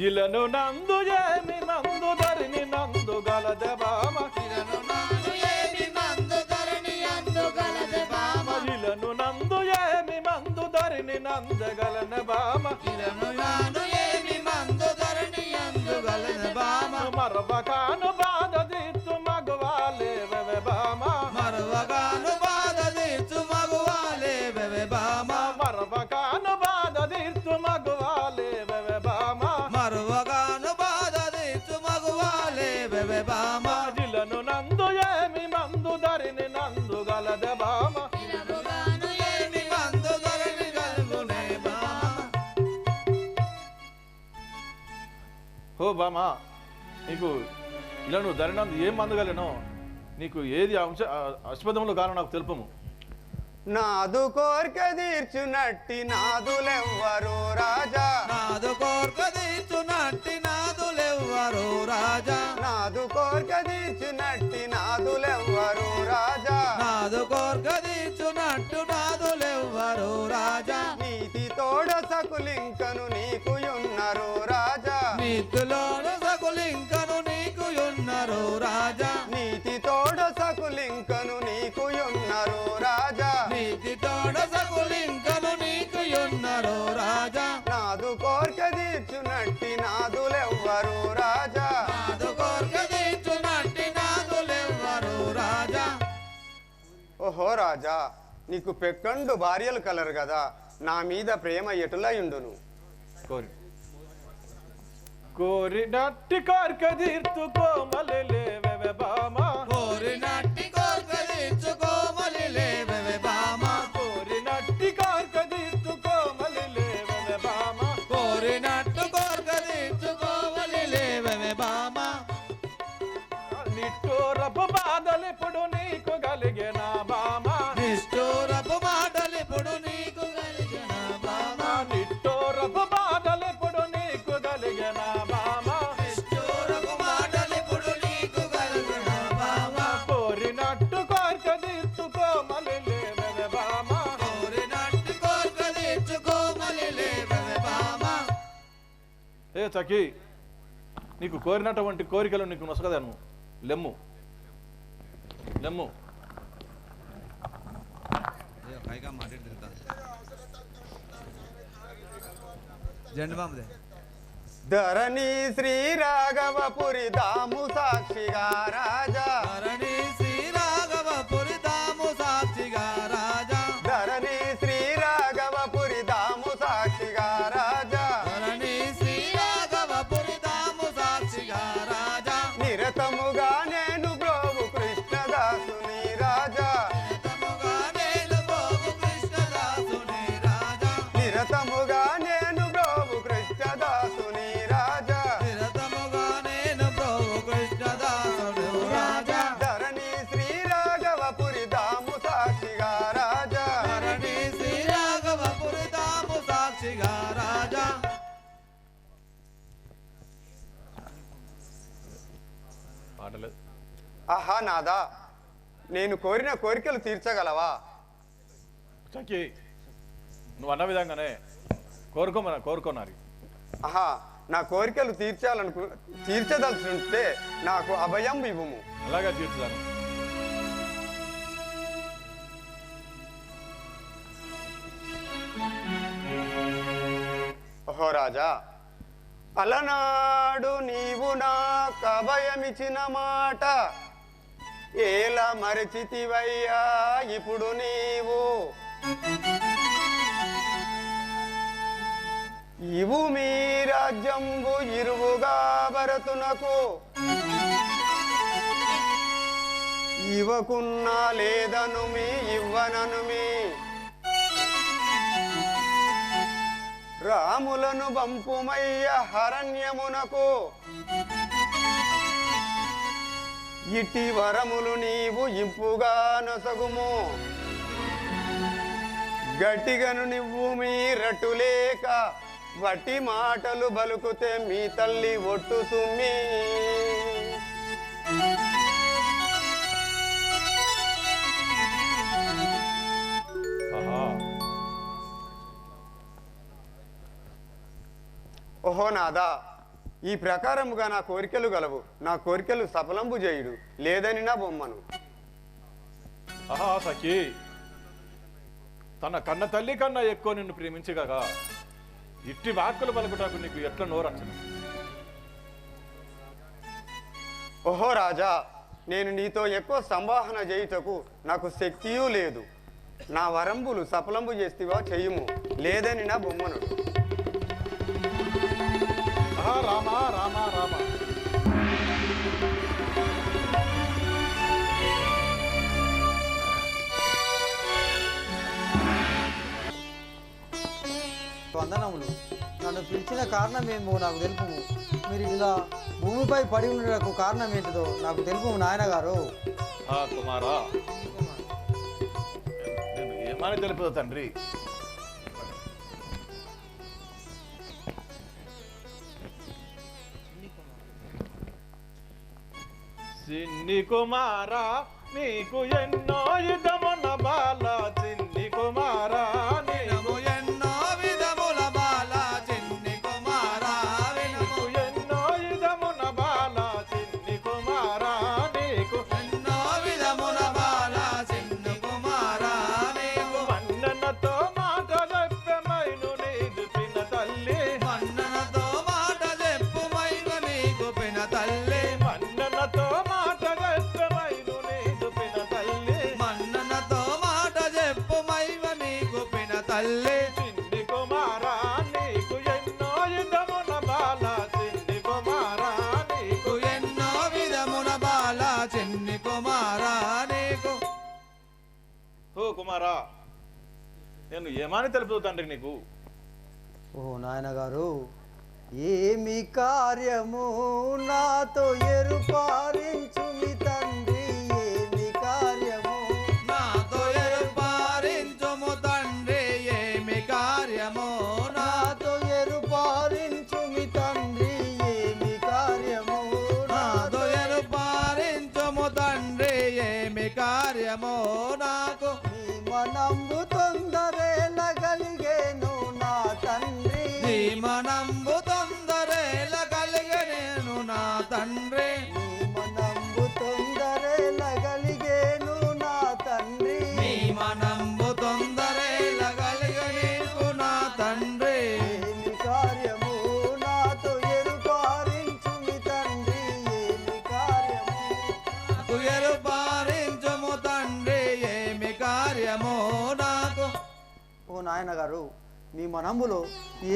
ఇలను నందు ఏమి నందు ధరిని నందు గలదె బామ,
ఇలను నాను ఏమి మందు ధరణి అందు గలదె బామ,
ఇలను నందు ఏమి మందు ధరిని నందగలన బామ,
ఇలను నాను ఏమి మందు ధరణి అందు గలదె బామ,
మరవకాను బాధ తీర్చు మగవాలే వెవె బామ,
మరువగాను బాధ తీర్చు మగువాలే వెవె బామ,
మరవకాను బాధ తీర్చు మగవాలే వెవె బామ,
మరువగాను బాధ తీర్చు మగువాలే వెవె బామ,
ఇలను నందు ఏమి మందు ధరిని నందు గలదె బామ,
ఇలను నాను ఏమి మందు ధరణి గలుగునే బామ.
ఓ బామా నీకు ఇలా నువ్వు ధరినందు ఏం మందగలేనో నీకు ఏది అస్పదంలో కారణం నాకు తెలుపము.
నాదు కోరిక తీర్చునట్టి నాదులెవ్వరు రాజా,
నాదు కోర్క తీర్చునట్టి నాదులెవ్వరు రాజా,
నాదు కోరిక తీర్చునట్టి నాదులెవ్వరు రాజా,
నాదు కోర్క తీర్చునట్టు నాదులెవ్వరు రాజా,
నీతి తోడ సకులింకను నీకు యున్నరు రాజా,
నీతిలోను సకులింకను నీకు యున్నరు రాజా,
నీతి తోడ సకులింకను నీకు యున్నరు రాజా,
నీతి తోడ సకులింకను నీకు యున్నరు రాజా,
నాదు కోరిక తీర్చునట్టి నాదులెవ్వరు రాజా,
నాదు కోర్క తీర్చునట్టి నాదులెవ్వరు రాజా.
ఓహో రాజా నీకు పెక్కండు భార్యలు కలరు కదా, నా మీద ప్రేమ ఎటులయుండును.
కోరి కోరినట్టి కార్క తీర్చు కోమలి లేవె బామ,
కోరినట్టి కోర్క తీర్చుకోమలి లేవె బామ,
కోరినట్టి కార్క తీర్చు కోమలి లేవె బామ,
కోరినట్టు కోర్క తీర్చుకోమలి లేవె బామ,
నిట్టూరపు బాధలిప్పుడు నీకు కలిగిన బామ, చకి నీకు కోరినటువంటి కోరికలు నీకు నొసగదాను. లెమ్ము లెమ్ము.
ధరణి శ్రీ రాఘవపురి దాము సాక్షిగా రాజా,
ధరణి శ్రీ రాఘవపురి దాము సాక్షిగా రాజా,
ధరణి శ్రీ రాఘవపురి దాము సాక్షిగా రాజా,
ధరణి శ్రీ రాఘవపురి దాము సాక్షిగా రాజా,
నిరతముగా నేను బ్రోవు కృష్ణదాసుని రాజా,
నిరతముగా నేను బ్రోవు కృష్ణదాసుని రాజా,
నిరతముగా నేను బ్రోవు కృష్ణదాసుని రాజా,
నిరతముగా నేను బ్రోవు కృష్ణదాసుని రాజా,
ధరణి శ్రీ రాఘవపురి దాము సాక్షిగా రాజా,
ధరణి శ్రీ రాఘవపురి దాము సాక్షిగా రాజా.
పాటలేదు.
ఆహా నాదా, నేను కోరిన కోరికలు తీర్చగలవా?
చకి నువ్వు అన్న విధంగానే కోరుకోనారి.
ఆహా, నా కోరికలు తీర్చదలుచుంటే నాకు అభయం ఇవ్వుము.
అలాగే తీర్చుదాను.
ఓహో రాజా, అలనాడు నీవు నాకు అభయమిచ్చిన మాట ఎలా మరచితివయ్యా ఇప్పుడు నీవు? ఇవు మీ రాజ్యంబు ఇరువుగా భరతునకు ఇవ్వకున్నా లేదను మీ ఇవ్వనను మీ రాములను బంపుమయ్య హరణ్యమునకు ఇట్టి వరములు నీవు ఇంపుగా నొసగుము గట్టిగను నివ్వు మీ రట్టులేక వట్టి మాటలు బలుకుతే మీ తల్లి ఒట్టు సుమ్మి ఓహో నాదా, ఈ ప్రకారముగా నా కోరికలు గలవు. నా కోరికలు సఫలంబు చేయుడు, లేదని నా బొమ్మను.
ఆహా సఖి, తన కన్న తల్లి కన్నా ఎక్కువ నిన్ను ప్రేమించగా ఇట్టి వాక్కులు పలుకుటకు నీకు ఎట్లా నోరచ్చను?
ఓహో రాజా, నేను నీతో ఎక్కువ సంభాషణ చేయుటకు నాకు శక్తియూ లేదు. నా వరంబులు సఫలంబు చేస్తేవా చెయ్యుము, లేదని నా బొమ్మను.
రామ రామ రామ.
వందనములు. నన్ను పిలిచిన కారణం ఏమో నాకు తెలుపుము. మీరు ఇలా భూమిపై పడి ఉండడానికి కారణం ఏంటిదో నాకు తెలుపుము నాయన గారు.
కుమారా, నేను ఏమని తెలుపుతా తండ్రి? చిన్ని కుమారా, నీకు ఎన్నో యుధమున బాల. చిన్ని కుమారా,
నీకు ఎన్నో విధముల బాల. చిన్ని కుమారా,
నీకు ఎన్నో యుధమున బాల. చిన్ని కుమారా, నీకు
ఎన్నో విధముల బాల. చిన్ని కుమారా, నీకు
మన్ననతో మాట చెప్పమైను నీదు పిన తల్లి.
మన్ననతో మాట చెప్పుమైను నీకు పిన తల్లి.
మన్ననతో మాట చెప్పమైను నీదు పిన తల్లి.
మన్ననతో మాట చెప్పుమైను నీకు పిన తల్లి.
చిన్ని కుమారా, నీకు ఎన్నో యుధమున బాల. చిన్ని కుమారా, నీకు
ఎన్నో విధముల బాల. చిన్ని కుమారా, నీకు.
ఓ కుమారా, నేను ఏమని తెలుపుతా తండ్రి నీకు?
ఓ నాయన గారు, ఏమి కార్యము నాతో ఎరుపారించు మీ తండ్రి. ఏమి కార్యము
నాతో ఎరుపారించుము తండ్రి. ఏమి కార్యము
నాతో ఎరుపారించు మీ తండ్రి. ఏమి కార్యము
నాతో ఎరుపారించుము తండ్రి. ఏమి కార్యము నాకు.
నీ మనంబు తొందరేలగలిగేను నా తండ్రి.
నీ మనంబు తొందరేల తండ్రి
మనంబు తొందరేలగలిగేను నా తండ్రి
నీ మనంబు తొందరేలగలిగేను నా తండ్రి
ఏమి కార్యము నాతో ఎరుపారించుమి తండ్రి ఏమి కార్యము
తుయరు పారించుము తండ్రి ఏమి కార్యము నాకు
ఓ నాయన గారు మీ మనంబులో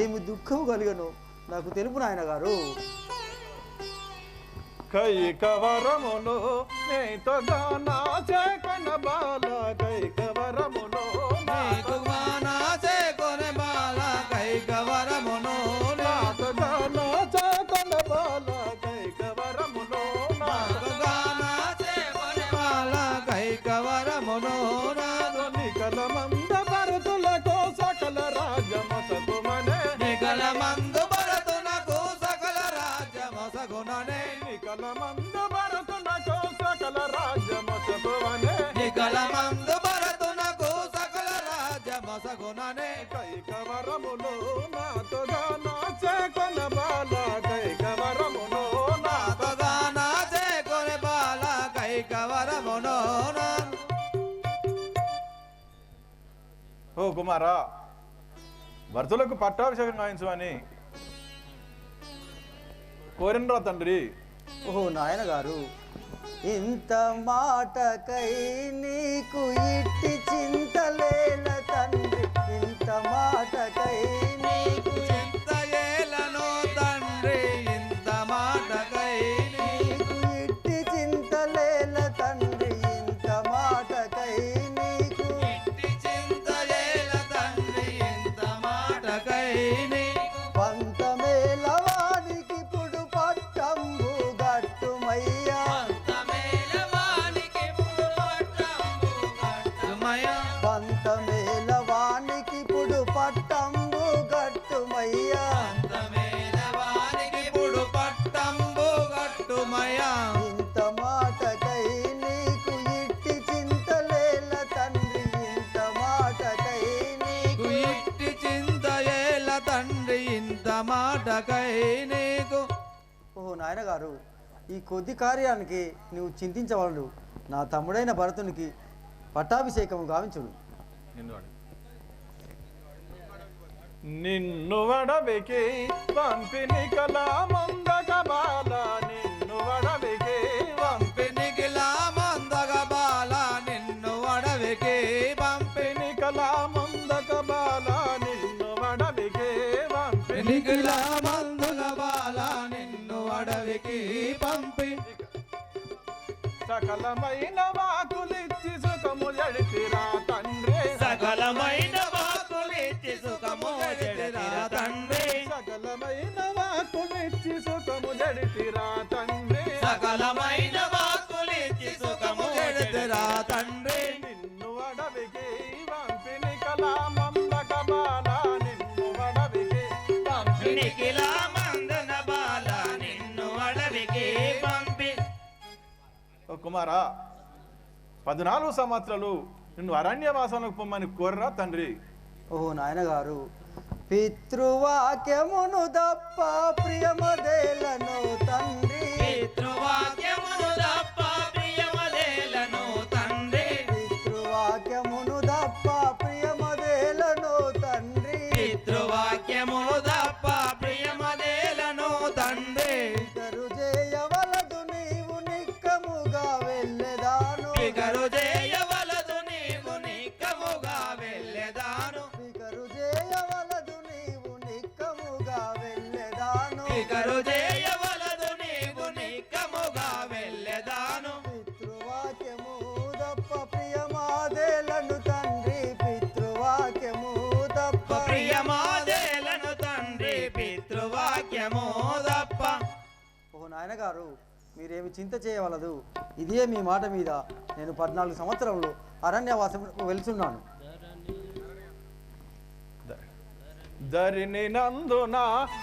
ఏమి దుఃఖము కలిగను నాకు తెలుపు నాయన గారు
కైకవరమును నీతో గానా చేకన బాల కైకవరమును
నీకు గానా చేకొనే బాల కైకవరమును
నాతో గానా చేకన బాల కైకవరమును
నాకు గానా చేకొనే బాల కైకవరమును నాదు
నికల మంద భరతులకు సకల రాజమసగుమనే
నికల మందు భరతునకు సకల రాజ్యమసగుననే
నికల మంద భరతులకు సకల రాజమసగుమనే
నికల మందు భరతునకు సకల రాజ్యమసగుననే
కైకవరమును నాతో గానా చేకన బాల కైకవరమును
నాతో గానా చేకొనే బాల కైకవరమును నాదు
ఓ కుమారా భర్తలకు పట్టాభిషేకం గాయించమని కోరినరా తండ్రి
ఓహో నాయన గారు ఇంత మాటకై నీకు ఇట్టి చింతలేల తండ్రి ఇంత మాటకై నీకు
చింతయేలను తండ్రి ఇంత మాటకై
నీకు ఇట్టి చింతలేల తండ్రి ఇంత మాటకై నీకు
ఇట్టి చింతయేల తండ్రి ఇంత మాటకై నీకు
పంతమేల వానికి పుడు పట్టంబు గట్టుమయ్యా
పంతమేల వానికి పుడు పట్టంబు గట్టుమయ్యా
పంతమేల వానికి పుడు పట్టంబు గట్టుమయ్యా
పంతమేల వానికి పుడు పట్టంబు గట్టుమయ్యా
ఇంత మాటకై నీకు ఇట్టి చింతలేల తండ్రి ఇంత మాటకై నీకు
ఇట్టి చింతయేల తండ్రి ఇంత మాటకై నీకు
ఓహో నాయన గారు ఈ కొద్ది కార్యానికి నువ్వు చింతించవలడు నా తమ్ముడైన భరతునికి పట్టాభిషేకము గావించుడు
నిన్ను వడవికి పంపిణి కలా మందక బాల నిన్ను వడవికి
పినికిలా మందగ బాల నిన్ను అడవికి
పంపిణి కలా మందక బాల నిన్ను వడవికి
పినికిలా మందుల బాల నిన్ను అడవికి పంపి
సకలమైన వాకులిచ్చి సుఖము జడితిరా తండ్రి
సకలమైన వాకులిచ్చి సుఖము జడితిరా తండ్రి
సకలమైన వాకులిచ్చి సుఖము జడితిరా తండ్రి
సకలమైన వాకులిచ్చి సుఖము జడితిరా తండ్రి
నిన్ను అడవికి పంపిణి కలా మందక బాల నిన్ను అడవికి
పినికిలా మందన బాల నిన్ను అడవికి పంపి
ఓ కుమారా 14 సంవత్సరాలు నిన్ను అరణ్యవాసంలోకి పొమ్మని కోర్రా తండ్రి
ఓహో నాయన గారు పితృవాక్యమును దప్ప ప్రియమదేలను తండ్రి
పితృవాక్యమును దప్ప ప్రియమదేలను తండ్రి
పితృవాక్యమును దప్ప ప్రియమదేలను తండ్రి
పితృవాక్యమును దప్ప ప్రియమదేలను తండ్రి
ఇతరు చేయవలదు నీవు నిక్కముగా వెళ్ళెదాను
ఫికరు చేయవలదు నీవు నిక్కముగా వెళ్ళెదాను
ఇకరు చేయవలదు నీవు నిక్కముగా వెళ్ళెదాను
ఫికరు చేయవలదు నీవు నిక్కముగా వెళ్ళెదాను
పితృవాక్యము దప్ప ప్రియమాదేలను తండ్రి పితృవాక్యము దప్ప
ప్రియమాదేలను తండ్రి పితృవాక్యము దప్ప
ఓ నాయన గారు మీరేమి చింత చేయవలదు ఇదే మీ మాట మీద నేను 14 సంవత్సరంలో అరణ్యవాసం వెళ్తున్నాను
ధరిని నందున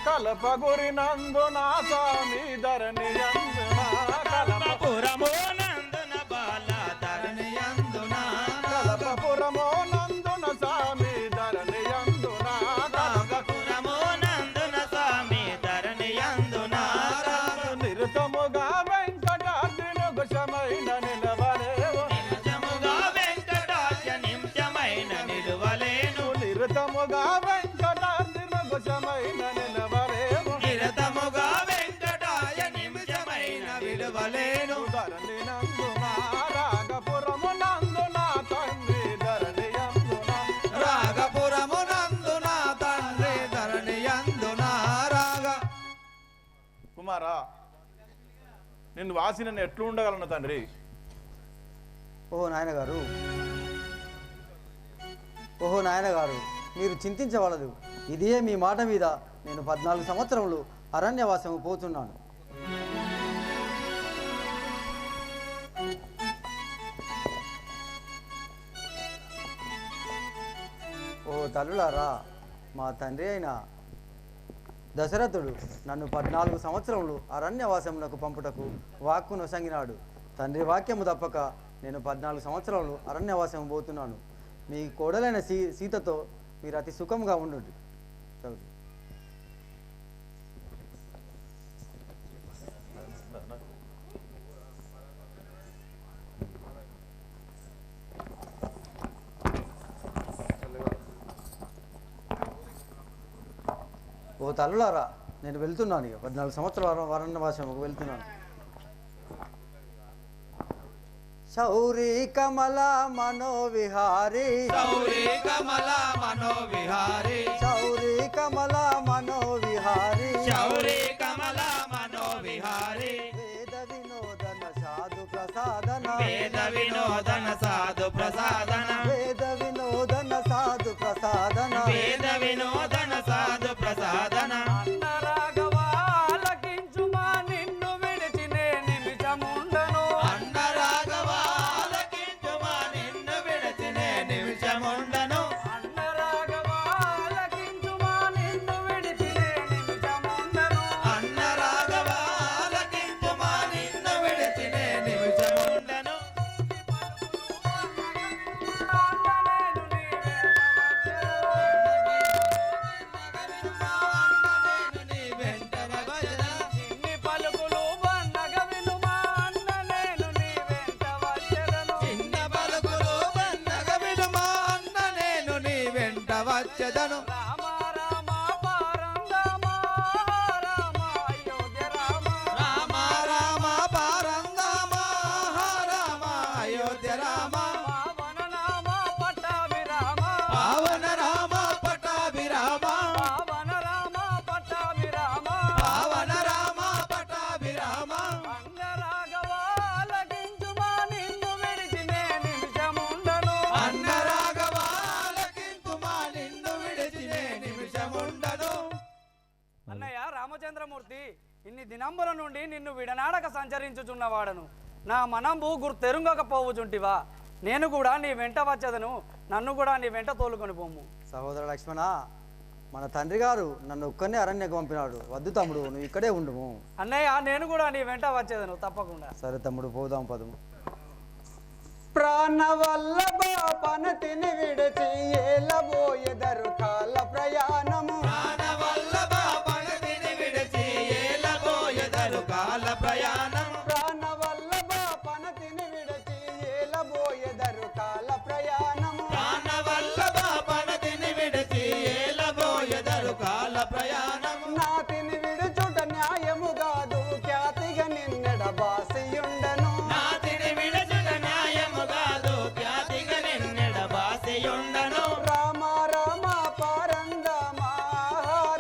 కలపగురి నందున స్వామి ధరణి అందున
కలపపురము నందున బాల ధరణి అందున
కలపపురమో నందున స్వామి ధరణి అందున
కలపపురము నందున స్వామి ధరణి అందున
నిరతము నిరతముగా వెంకటాద్రి మగుశమైన నిలవలేము
నిరతముగా వెంకటాయ నిమిషమైన విలువలేను
ధరణి నందున రాగపురము నందున తండ్రి ధరణి అందున
రాగపురము నందున తండ్రి ధరణి అందున రాగ.
కుమారా నిన్ను వాసి నన్ను ఎట్లు ఉండగలను తండ్రి?
ఓహో నాయనగారు మీరు చింతించవలదు. ఇదే మీ మాట మీద నేను 14 సంవత్సరములు అరణ్యవాసము పోతున్నాను. ఓ తల్లులారా, మా తండ్రి అయిన దశరథుడు నన్ను 14 సంవత్సరములు అరణ్యవాసమునకు పంపుటకు వాక్కు నొసంగినాడు. తండ్రి వాక్యము తప్పక నేను 14 సంవత్సరాలు అరణ్యవాసం పోతున్నాను. మీ కోడలైన సీతతో మీరు అతి సుఖంగా ఉండండి. ఓ తల్లులారా, నేను వెళ్తున్నాను. ఇక 14 సంవత్సరాల అరణ్యవాసముకు వెళ్తున్నాను. శౌరీ కమల మనోవిహారీ
శౌరీ కమల మనోవిహారీ
శౌరీ కమల మనోవిహారీ
శౌరీ కమల మనోవిహారీ
వేద వినోదన సాధు ప్రసాదన
వేద వినోదన సాధు ప్రసాదన
వేద వినోదన సాధు ప్రసాదన
వేద వినోదన సాధు ప్రసాదన
అన్న రాఘవా ఆలకించుమా నిన్ను విడిచి నే నిమిషముండను
అన్న రాఘవా ఆలకించుమా నిన్ను విడచినే నిమిషముండను
అన్న రాఘవా ఆలకించుమా నిన్ను విడిచి నే నిమిషముండను
అన్న రాఘవా ఆలకించుమా నిన్ను విడచినే నిమిషముండను
చిన్ని పలుకులు బండగ వినుమా అన్న నేను నీ వెంట వచ్చెదను
చిన్న పలుకులు బండగ వినుమా అన్న నేను నీ వెంట వచ్చెదను
రామ రామ పారందామా రామ అయోధ్య రామ
రామ రామ పారందామా రామ అయోధ్య రామ
పావన నామ పట్టాభిరామ
పావన రామ పటాభిరామ
పావన రామ పట్టాభిరామ
పావన రామ పటాభిరామ
అన్న రాఘవ ఆలకించుమా నిన్ను విడిచి నే నిమిషముండను
అన్న రాఘవా ఆలకించుమా నిన్ను విడిచినే నిమిషముండను
అన్నయ్య రామచంద్రమూర్తి, ఇన్ని దినంబుల నుండి నిన్ను విడనాడక సంచరించుచున్నవాడను. నా మనంబు గుర్తెరుంగకపోవుచుంటివా? నేను కూడా నీ వెంట వచ్చేదను, నన్ను కూడా నీ వెంట తోలుకొని పోము.
సహోదర లక్ష్మణ, మన తండ్రి గారు నన్ను ఒక్కనే అరణ్యకు పంపినాడు. వద్దు తమ్ముడు, నువ్వు ఇక్కడే ఉండుము.
అన్నయ్య నేను కూడా నీ వెంట వచ్చేదను తప్పకుండా.
సరే తమ్ముడు, పోదాం పదము.
ప్రాణవల్లభ పనతిని విడిచి ఏలబోయెదరు కాల ప్రయాణము
ప్రాణవల్లభ పగతిని విడిచి ఏలబోయెదరు కాల ప్రయాణం
ప్రాణవల్లభ పనతిని విడిచి ఏలబోయెదరు కాల ప్రయాణము
ప్రాణవల్లభ పగతిని విడిచి ఏలబోయెదరు కాల ప్రయాణం
నాతిని విడుచుట న్యాయము కాదు ఖ్యాతిగా నిన్నెడ బాసియుండను
నాతిని విడచుట న్యాయము కాదు ఖ్యాతిగా నిన్నెడ బాసియుండను
రామ రామ పారందామ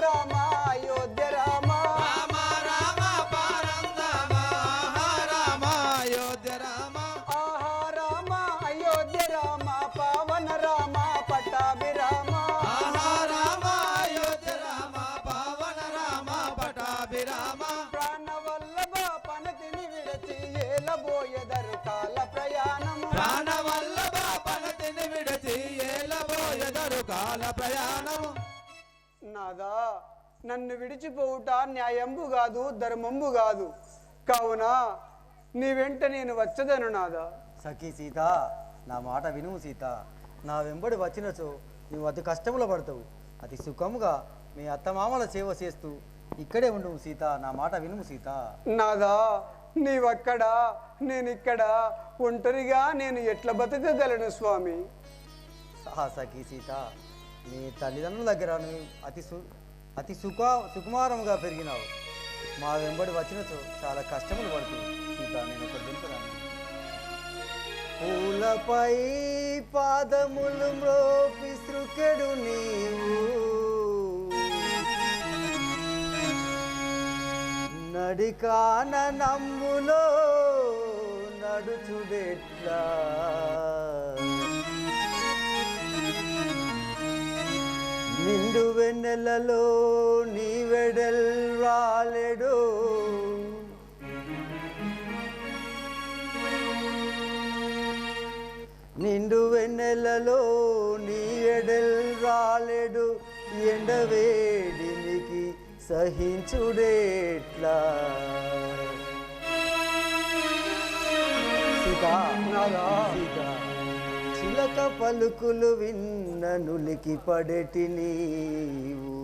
రామ అయోధ్య రామ
రామ రామ పారందామ రామ అయోధ్య రామ
ఆహా రామ అయోధ్య రామ పావన రామ పట్టాభిరామ
ఆహా రామ అయోధ్య రామ పావన రామ పటాభిరామ
ప్రాణవల్లభ పనతిని విడచి ఏలబోయెదరు కాల ప్రయాణము
ప్రాణవల్లభ పగతిని విడిచి ఏలబోయెదరు కాల ప్రయాణము
నాదా నన్ను విడిచిపోవుట న్యాయంబు కాదు ధర్మంబు కాదు కావున నీ వెంట నేను వచ్చదను నాదా
సఖీ సీత, నా మాట వినుము సీత. నా వెంబడి వచ్చినచో నువ్వు అతి కష్టములో పడతావు. అతి సుఖముగా మీ అత్తమామల సేవ చేస్తూ ఇక్కడే ఉండుము సీత. నా మాట వినుము సీత.
నాదా నీవక్కడ నేనిక్కడ ఒంటరిగా నేను ఎట్లా బతకగలను స్వామి
సహా సఖీ సీత, నీ తల్లిదండ్రుల దగ్గర నువ్వు అతి సుకుమారంగా పెరిగినావు. మా వెంబడి వచ్చినతో చాలా కష్టములు పడుతుంది సీత. నేను ఒక దింపుదాను. పూలపై పాదములు మ్రోపి సృకెడు నీవు, నడికాన నమ్ములో నడుచుడెట్లా, నిండు వెన్నెలలో నీ వెడల్ రాలేడు, నిండు వెన్నెలలో నీ వెడల్ రాలేడు, ఎండవేడినికి సహించుడేట్లా. సీతా సీతా చిలక పలుకులు విన్న నులికి పడేటి నీవు,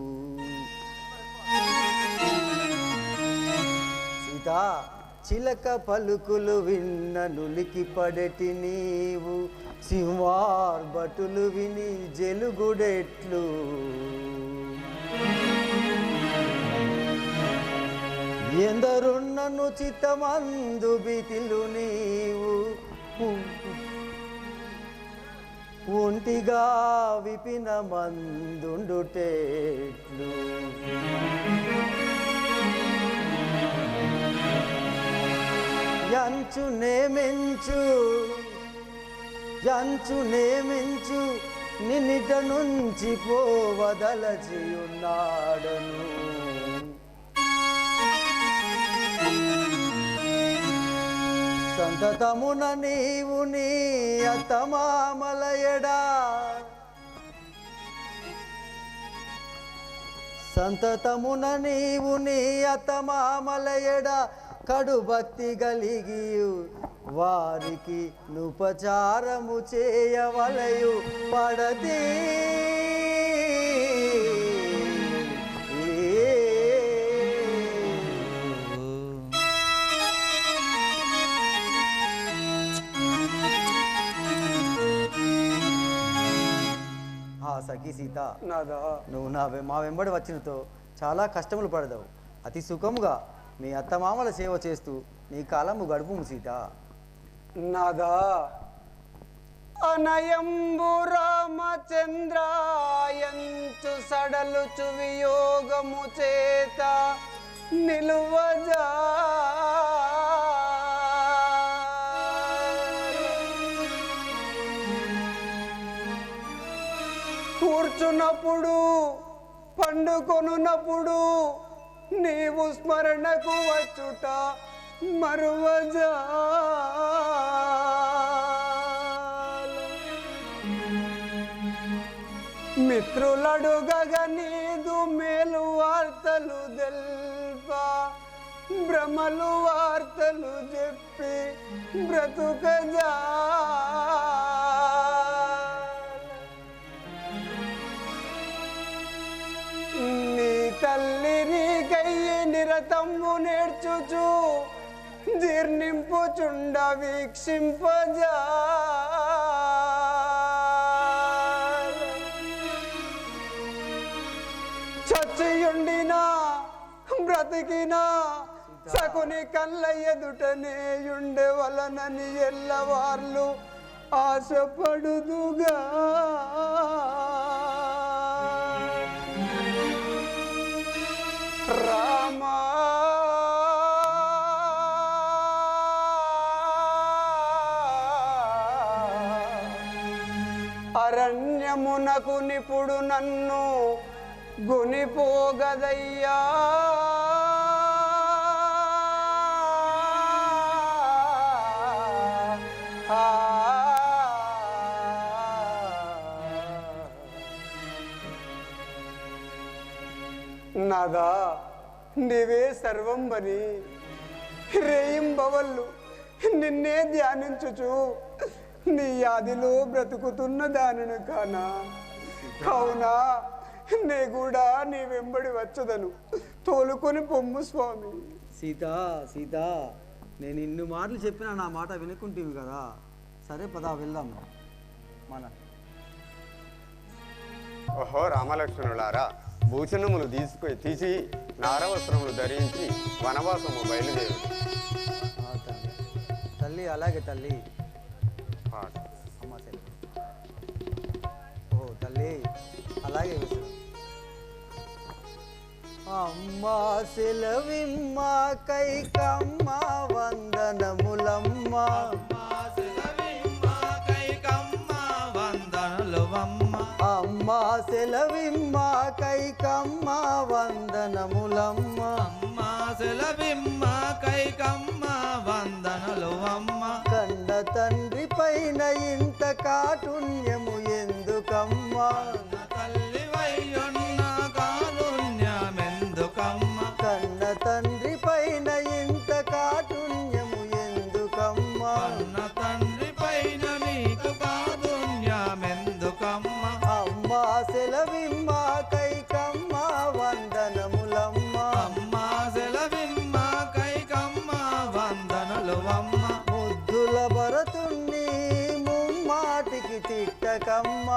సీతా చిలక పలుకులు విన్న నులికి పడేటి నీవు, సింహార్భటులు విని జలుగుడెట్లు, ఎందరున్నను చిత్తమందు బితిలు నీవు, ఒంటిగా విపిన మందుండుటేట్లు, యంచు నేమించు నిన్నిట నుంచి పోవదలచి ఉన్నాడను, సంతతమున నీవు నీ అత్తమామలయడా, సంతతమున నీవు నీ అత్తమామలయడా, కడు భక్తి కలిగి వారికి నుపచారము చేయవలయు పడది. సఖీ సీత, నువ్వు మా వెంబడి వచ్చినతో చాలా కష్టములు పడదావు. అతి సుఖముగా మీ అత్తమామల సేవ చేస్తూ నీ కాలము గడుపుము సీత.
నాదా అనయంబు రామచంద్రాయంచు సడలుచు వియోగము చేత నిలువజా, కూర్చున్నప్పుడు పండుకొనున్నప్పుడు నీవు స్మరణకు వచ్చుట మరువజా, మిత్రులడుగగ నీదు మేలు వార్తలు తెల్ప, భ్రమలు వార్తలు చెప్పి బ్రతుకజా, నీ తల్లి నీకయ్యి నిరతము నేర్చుచు జీర్ణింపుచుండ వీక్షింపజా, చచ్చియుండినా బ్రతికినా సకుని కళ్ళ ఎదుటనే ఉండవలనని ఎల్లవార్లు ఆశపడుదుగా, రామా అరణ్యమునకు నిపుడు నన్ను గునిపోగదయ్యా, నాదా నీవే సర్వం బని రేయింబవళ్ళు నిన్నే ధ్యానించుచు నీ యాదిలో బ్రతుకుతున్న దానిని కానా, కావునా నే కూడా నీ వెంబడి వచ్చదను, తోలుకొని పొమ్ము స్వామి.
సీత సీత నేను ఇన్ని మాటలు చెప్పినా నా మాట వినుకుంటేవి కదా. సరే పదా వెళ్దాం మన
ఓహో రామలక్ష్మణులారా, భూషణములు తీసి నారవస్త్రములు ధరించి వనవాసము బయలుదేరు.
తల్లి అలాగే తల్లి. అమ్మ సరే. ఓ తల్లి అలాగే విసురు. అమ్మా సెలవిమ్మ కైకమ్మ వందనములమ్మ. అమ్మా సెలవిమ్మ కైకమ్మ వందనములమ్మ.
అమ్మా సెలవిమ్మ కైకమ్మ వందనలు అమ్మ.
కన్న తండ్రి పైన ఇంత కాఠున్యము ఎందుకమ్మా?
తల్లి వయ్యున్న కారుణ్యమెందుకమ్మ.
కన్న తండ్రి పైన ఇంత కాఠున్యము ఎందుకమ్మా?
కన్న తండ్రి పైన నీకు కారుణ్యమెందుకమ్మ.
అమ్మా సెలవిమ్మ కైకమ్మ వందనములమ్మ.
అమ్మా సెలవిమ్మ కైకమ్మ వందనలు అమ్మ.
ముద్దుల భరతుణ్ణి ముమ్మాటికి తిట్టకమ్మ.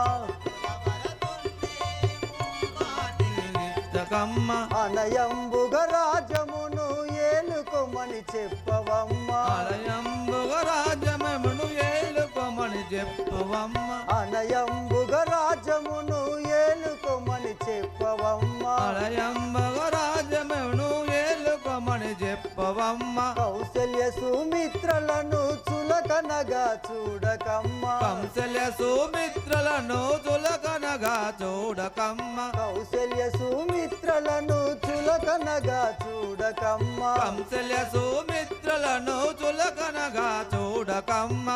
అనయంబుగ రాజమును ఏలుకొమని చెప్పవమ్మ.
అలయంబుగ రాజమును ఏలుకొమని చెప్పవమ్మ.
అనయంబుగ రాజమును ఏలుకొమని చెప్పవమ్మ.
అలయంబుగ రాజమును ఏలుకొమని చెప్పవమ్మ.
కౌసల్య సుమిత్రలను చులకనగా చూడకమ్మ.
కౌసల్య సుమిత్రలను చులకనగా చూడకమ్మ.
కౌసల్య సుమిత్రలను చులకనగా చూడకమ్మ.
కౌసల్య సుమిత్రలను చులకనగా చూడకమ్మ.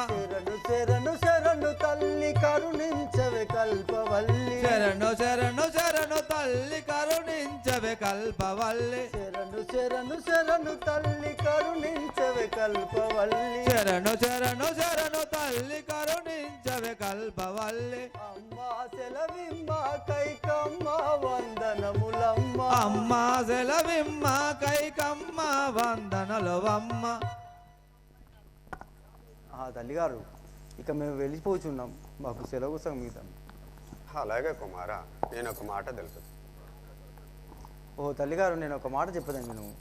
శరణు శరణు శరణు తల్లి కరుణించవే కల్పవల్లి.
శరణు శరణు శరణు తల్లి కరుణించవే కల్పవల్లి.
శరణు శరణు శరణు తల్లి కరుణించవే కల్పవల్లి.
శరణు శరణు శరణు తల్లి కరుణించవే కల్పవల్లి.
అమ్మా సెలవిమ్మ కైకమ్మ వందనములమ్మ.
అమ్మా సెలవిమ్మ కైకమ్మ వందనలు అమ్మ.
తల్లిగారు ఇక మేము వెళ్ళిపోచున్నాం, మాకు సెలవు సంగీతం.
అలాగే కుమారా, నేను ఒక మాట తెలుసు.
ఓ తల్లిగారు నేను ఒక మాట చెప్పదండి. నువ్వు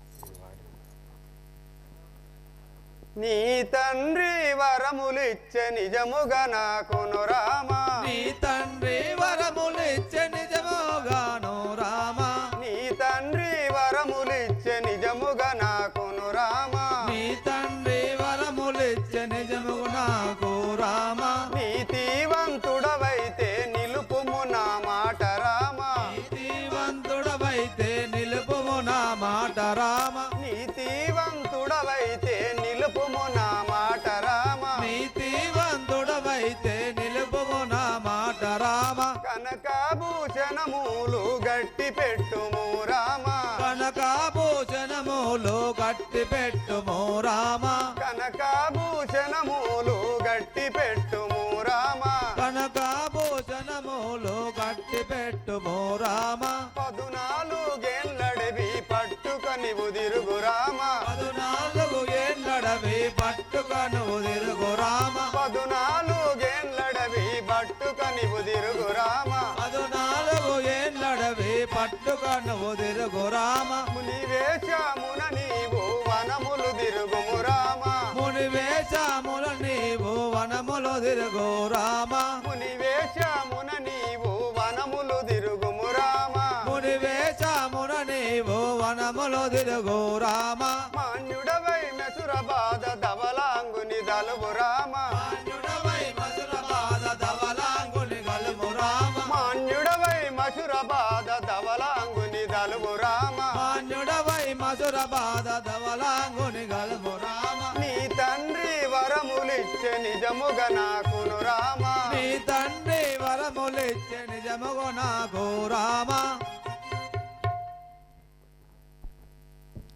నీ తండ్రి వరములిచ్చే నిజముగా నాకును రామా.
నీ తండ్రి వరములిచ్చే నిజముగాను రామా.
నీ తండ్రి వరములిచ్చే నిజముగా నాకును రామా.
నీ తండ్రి వరములిచ్చే నిజముగా నాకు రామా.
నీతివంతుడవైతే నిలుపుము నా మాట రామా.
నీతివంతుడవైతే నిలుపుము నా మాట రామ.
నీతివంతుడవైతే నిలుపుము నా మాట రామా.
నీతివంతుడవైతే నిలుపుము నా మాట రామ.
కనకాభూషణములు గట్టి పెట్టుము రామా.
కనకాభూషణములు గట్టి పెట్టుము రామ.
కనకాభూషణములు గట్టి పెట్టుము రామా.
కనకాభూషణములు గట్టి పెట్టుము రామ.
14 ఏళ్ళడివి పట్టుకొని ఉదిరుగు రామా.
14 ఏళ్ళడవి పట్టుకను తిరుగు రామ.
14 ఏళ్ళడివి పట్టుకొని ఉదిరుగు రామా.
14 ఏళ్ళడవి పట్టుకను తిరుగు రామ.
మునివేషమున నీవు వనములు తిరుగుము రామా.
మునివేషముల నీవు వనములు తిరుగు రామ.
మునివేషమున నీవు వనములు తిరుగుము రామా.
మునివేషమున నీవు వనములు తిరుగు రామ.
మాన్యుడవై మెసుర బాధ ధవలాంగుని దలువు రామా.
మాన్యుడవై మధుర బాధ ధవలాంగుని గలుము రామ.
మాన్యుడవై మసుర బాధ ధవలాంగుని దలువు రామా.
మాన్యుడవై మధుర బాధ ధవలాంగుని గలుము రామ.
నీ తండ్రి వరములిచ్చే నిజముగా నాకును రామా.
నీ తండ్రి వరములిచ్చే నిజముగా నాకు రామ.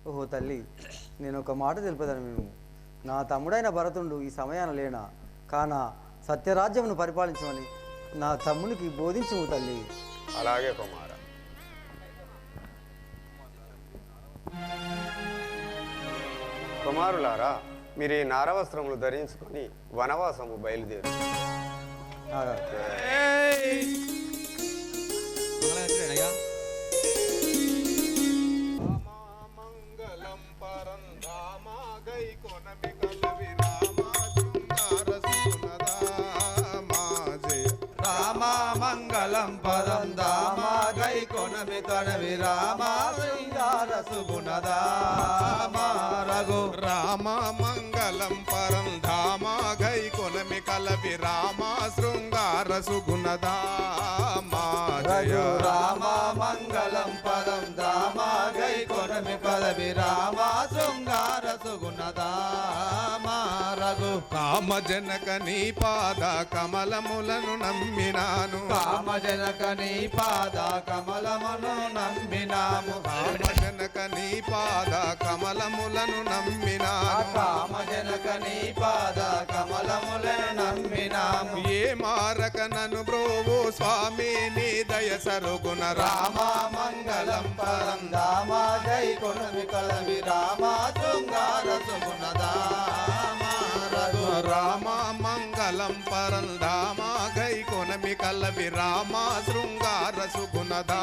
ఓహో తల్లి నేను ఒక మాట తెలుపదాను. మేము నా తమ్ముడైన భరతుండు ఈ సమయాన లేనా కానా సత్యరాజ్యమును పరిపాలించమని నా తమ్మునికి బోధించుము తల్లి.
అలాగే కుమార. కుమారులారా, మీరు ఈ నారవస్త్రములు ధరించుకొని వనవాసము బయలుదేరు.
మంగళయాత్రేనయ్యా.
మంగళం పరం ధామ గై కొనమి కలవి రామ శృంగార సుగుణదా మాజయ.
రామ మంగళం పదం దామ గై కొనమి కలవి రామ శృంగార సుగుణదా రఘు.
రామ మంగళం పరం ధామ గై కొనమి కలవి రామ శృంగార సుగుణదా మాజయ.
రామ మంగళం పదం దామ గై కొనమి పదవి రామ శృంగార సుగుణదా రఘు.
కామ జనక నీ పాద కమలములను నమ్మినాను.
కామ జనక నీ పాద కమలమును నమ్మినాము.
కామ జనక నీ పాద కమలములను నమ్మినాను.
కామ జనక నీ పాద కమలములను నమ్మినాము.
ఏ మారక నన్ను బ్రోవు స్వామి నీ దయ సరుగుణ
రామ మంగళం పరం దామ జై కొనమి కలవి రామ శృంగార సుగుణదా రఘు.
రామ మంగళం పరం ధామ గై కొనమి కలవి రామ శృంగార సుగుణదా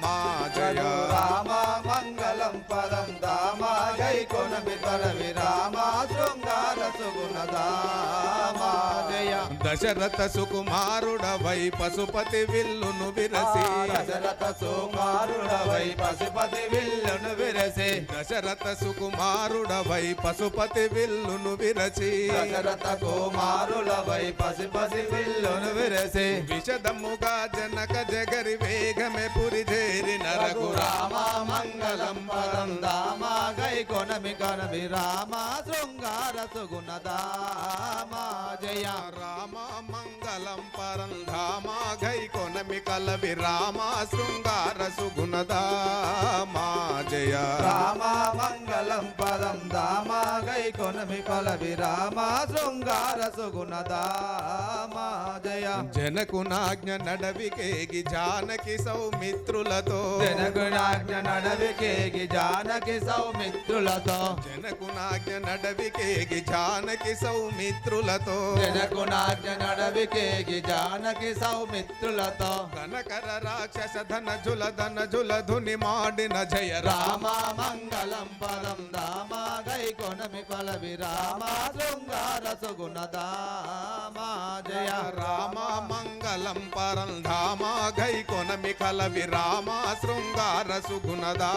మాజయ.
రామ మంగళం పదం దామ గై కొనమి కలవి రామ శృంగార సుగుణదా జయ.
దశరథ సుకుమారుడవై పశుపతి విల్లును విరసి.
దశరథ సుకుమారుడవై పశుపతి విల్లును విరసి.
దశరథ సుకుమారుడవై పశుపతి విల్లును విరచి.
దశరథ కుమారులవై పశుపతి విల్లును విరసి.
విషదముగా జనక జగరి వేగమే పురి చేరిన
రఘురామ మంగళం పదం దామ గై కొనమి కనవి రామ శృంగార సుగుణదామ జయ.
రామ మంగళం పరం ధామ గై కొనమి కలవి రామ శృంగార సుగుణదా మాజయ.
రామ మంగళం పదం దామ గై కొనమి కలవి రామ శృంగార సుగుణదామ జయ.
జనకునాజ్ఞ నడవికేగి జానకి సౌమిత్రులతో.
జనకునాజ్ఞ నడవికేగి జానకి సౌమిత్రులతో.
జనకునాజ్ఞ నడవికేగి జానకి సౌమిత్రులతో.
జనకునాజ్ఞ నడవికేగి జానకి సౌమిత్రులతో.
కనకర రాక్షస ధనజుల ధనజులధుని మాడిన జయ
రామ మంగళం పదం దామ గై కొనమి కలవి రామ శృంగార సుగుణదామ జయ.
రామ మంగళం పరం ధామ గై కొనమి కలవి రామ శృంగార సుగుణదా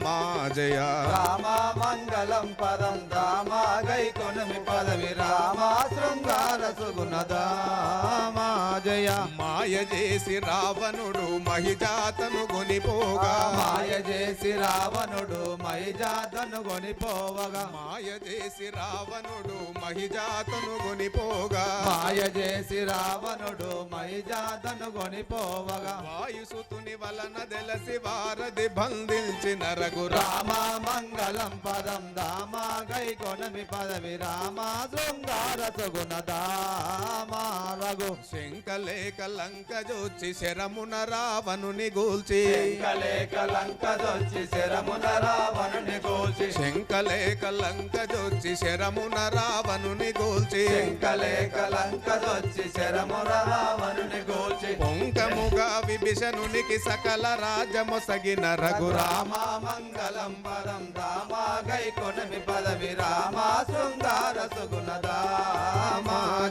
మాజయ.
రామ మంగళం పదం దామ గై కొనమి పదవి రామ శృంగార సుగుణదామ జయ.
మాయ చేసి రావణుడు మహిజాతను గొనిపోగా.
మాయ చేసి రావణుడు మహిజాతను గొనిపోవగా.
మాయ చేసి రావణుడు మహిజాతను గొనిపోగా.
మాయ చేసి రావణుడు మహిజాతను గొనిపోవగా.
వాయుసుతుని వలన తెలసి వారధి బంధించిన రఘురామ.
రామ మంగళం పదం దామ గై కొనమి పదవి రామ శృంగార సుగుణదామ రఘు.
శంకలేక లంక జోచి శరమున రావణుని గూల్చి.
శంకలేక లంక జోచి శరమున రావణుని గూల్చి.
శంకలేక లంక జోచి శరమున రావణుని గూల్చి.
శంకలేక లంక జోచి శరమున రావణుని గూల్చి.
పొంకముగా విభీషణునికి సకల రాజమొసగిన రఘురామ.
రామ మంగళం పదం దామ గై కొనమి పదవి రామ శృంగార సుగుణదామ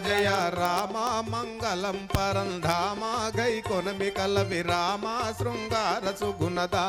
జయ. రామ మంగళం పరం ధామ గై కొనమి కలవి రామ శృంగార సుగుణదా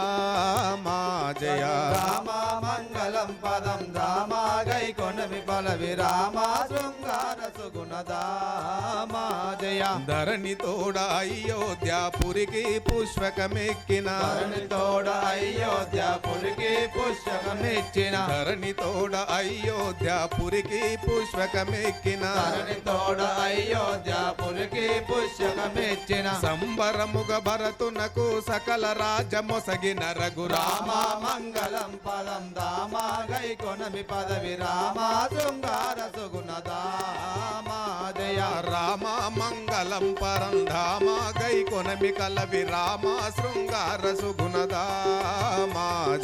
జయ.
రామ మంగళం పదం దామ గై కొనమి పదవి రామ శృంగార సుగుణదామ జయ.
ధరణి తోడ అయోధ్యాపురికి పుష్పకమెక్కిన.
ధరణి తోడ అయోధ్యాపురికి పుష్పకమెక్కిన.
ధరణి తోడ అయోధ్యాపురికి పుష్పకమెక్కిన.
ధరణి తోడ అయోధ్యాపురికి పుష్పకమెక్కిన.
సంబరముగ భరతునకు సకల రాజమొసగిన రఘురామ.
రామ మంగళం పదం దామ గై కొనమి పదవి రామ శృంగార సుగుణదామ జయ.
రామ మంగళం పరంధామ గై కొనమి కలవి రామ శృంగార సుగుణధామ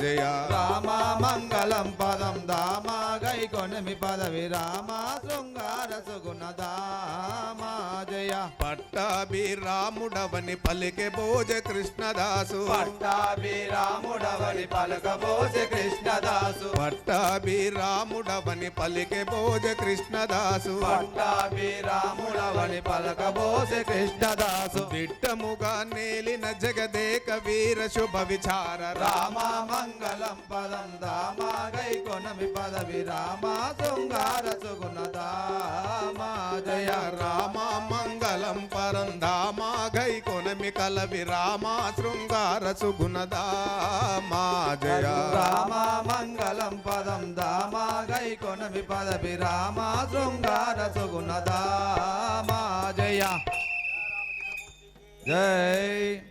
జయ
రామ మంగళం పదం దామ గై కొనమి పదవి రామ శృంగార సుగుణధామ జయ
పట్టాభిరాముడవని పలికే భోజ కృష్ణదాసు
పట్టాభిరాముడవని పలకబోసే కృష్ణదాసు
పట్టాభిరాముడవని పలికే భోజ కృష్ణదాసు
పట్టాభిరాముడవని పలకబోసే కృష్ణదాసు
దిట్టముగా నేలిన జగదేక వీర శుభ విచార
రామ మంగళం పదం దామ గై కొనమి పదవి రామ శృంగార సుగుణధామ జయ
రామ మంగళం పరంధామ గై కొనమి కలవి రామ శృంగార సుగుణధామ జయ
రామ మంగళం పదం దామ గై కొనమి పదవి రామ శృంగార సుగుణధామ జయ జై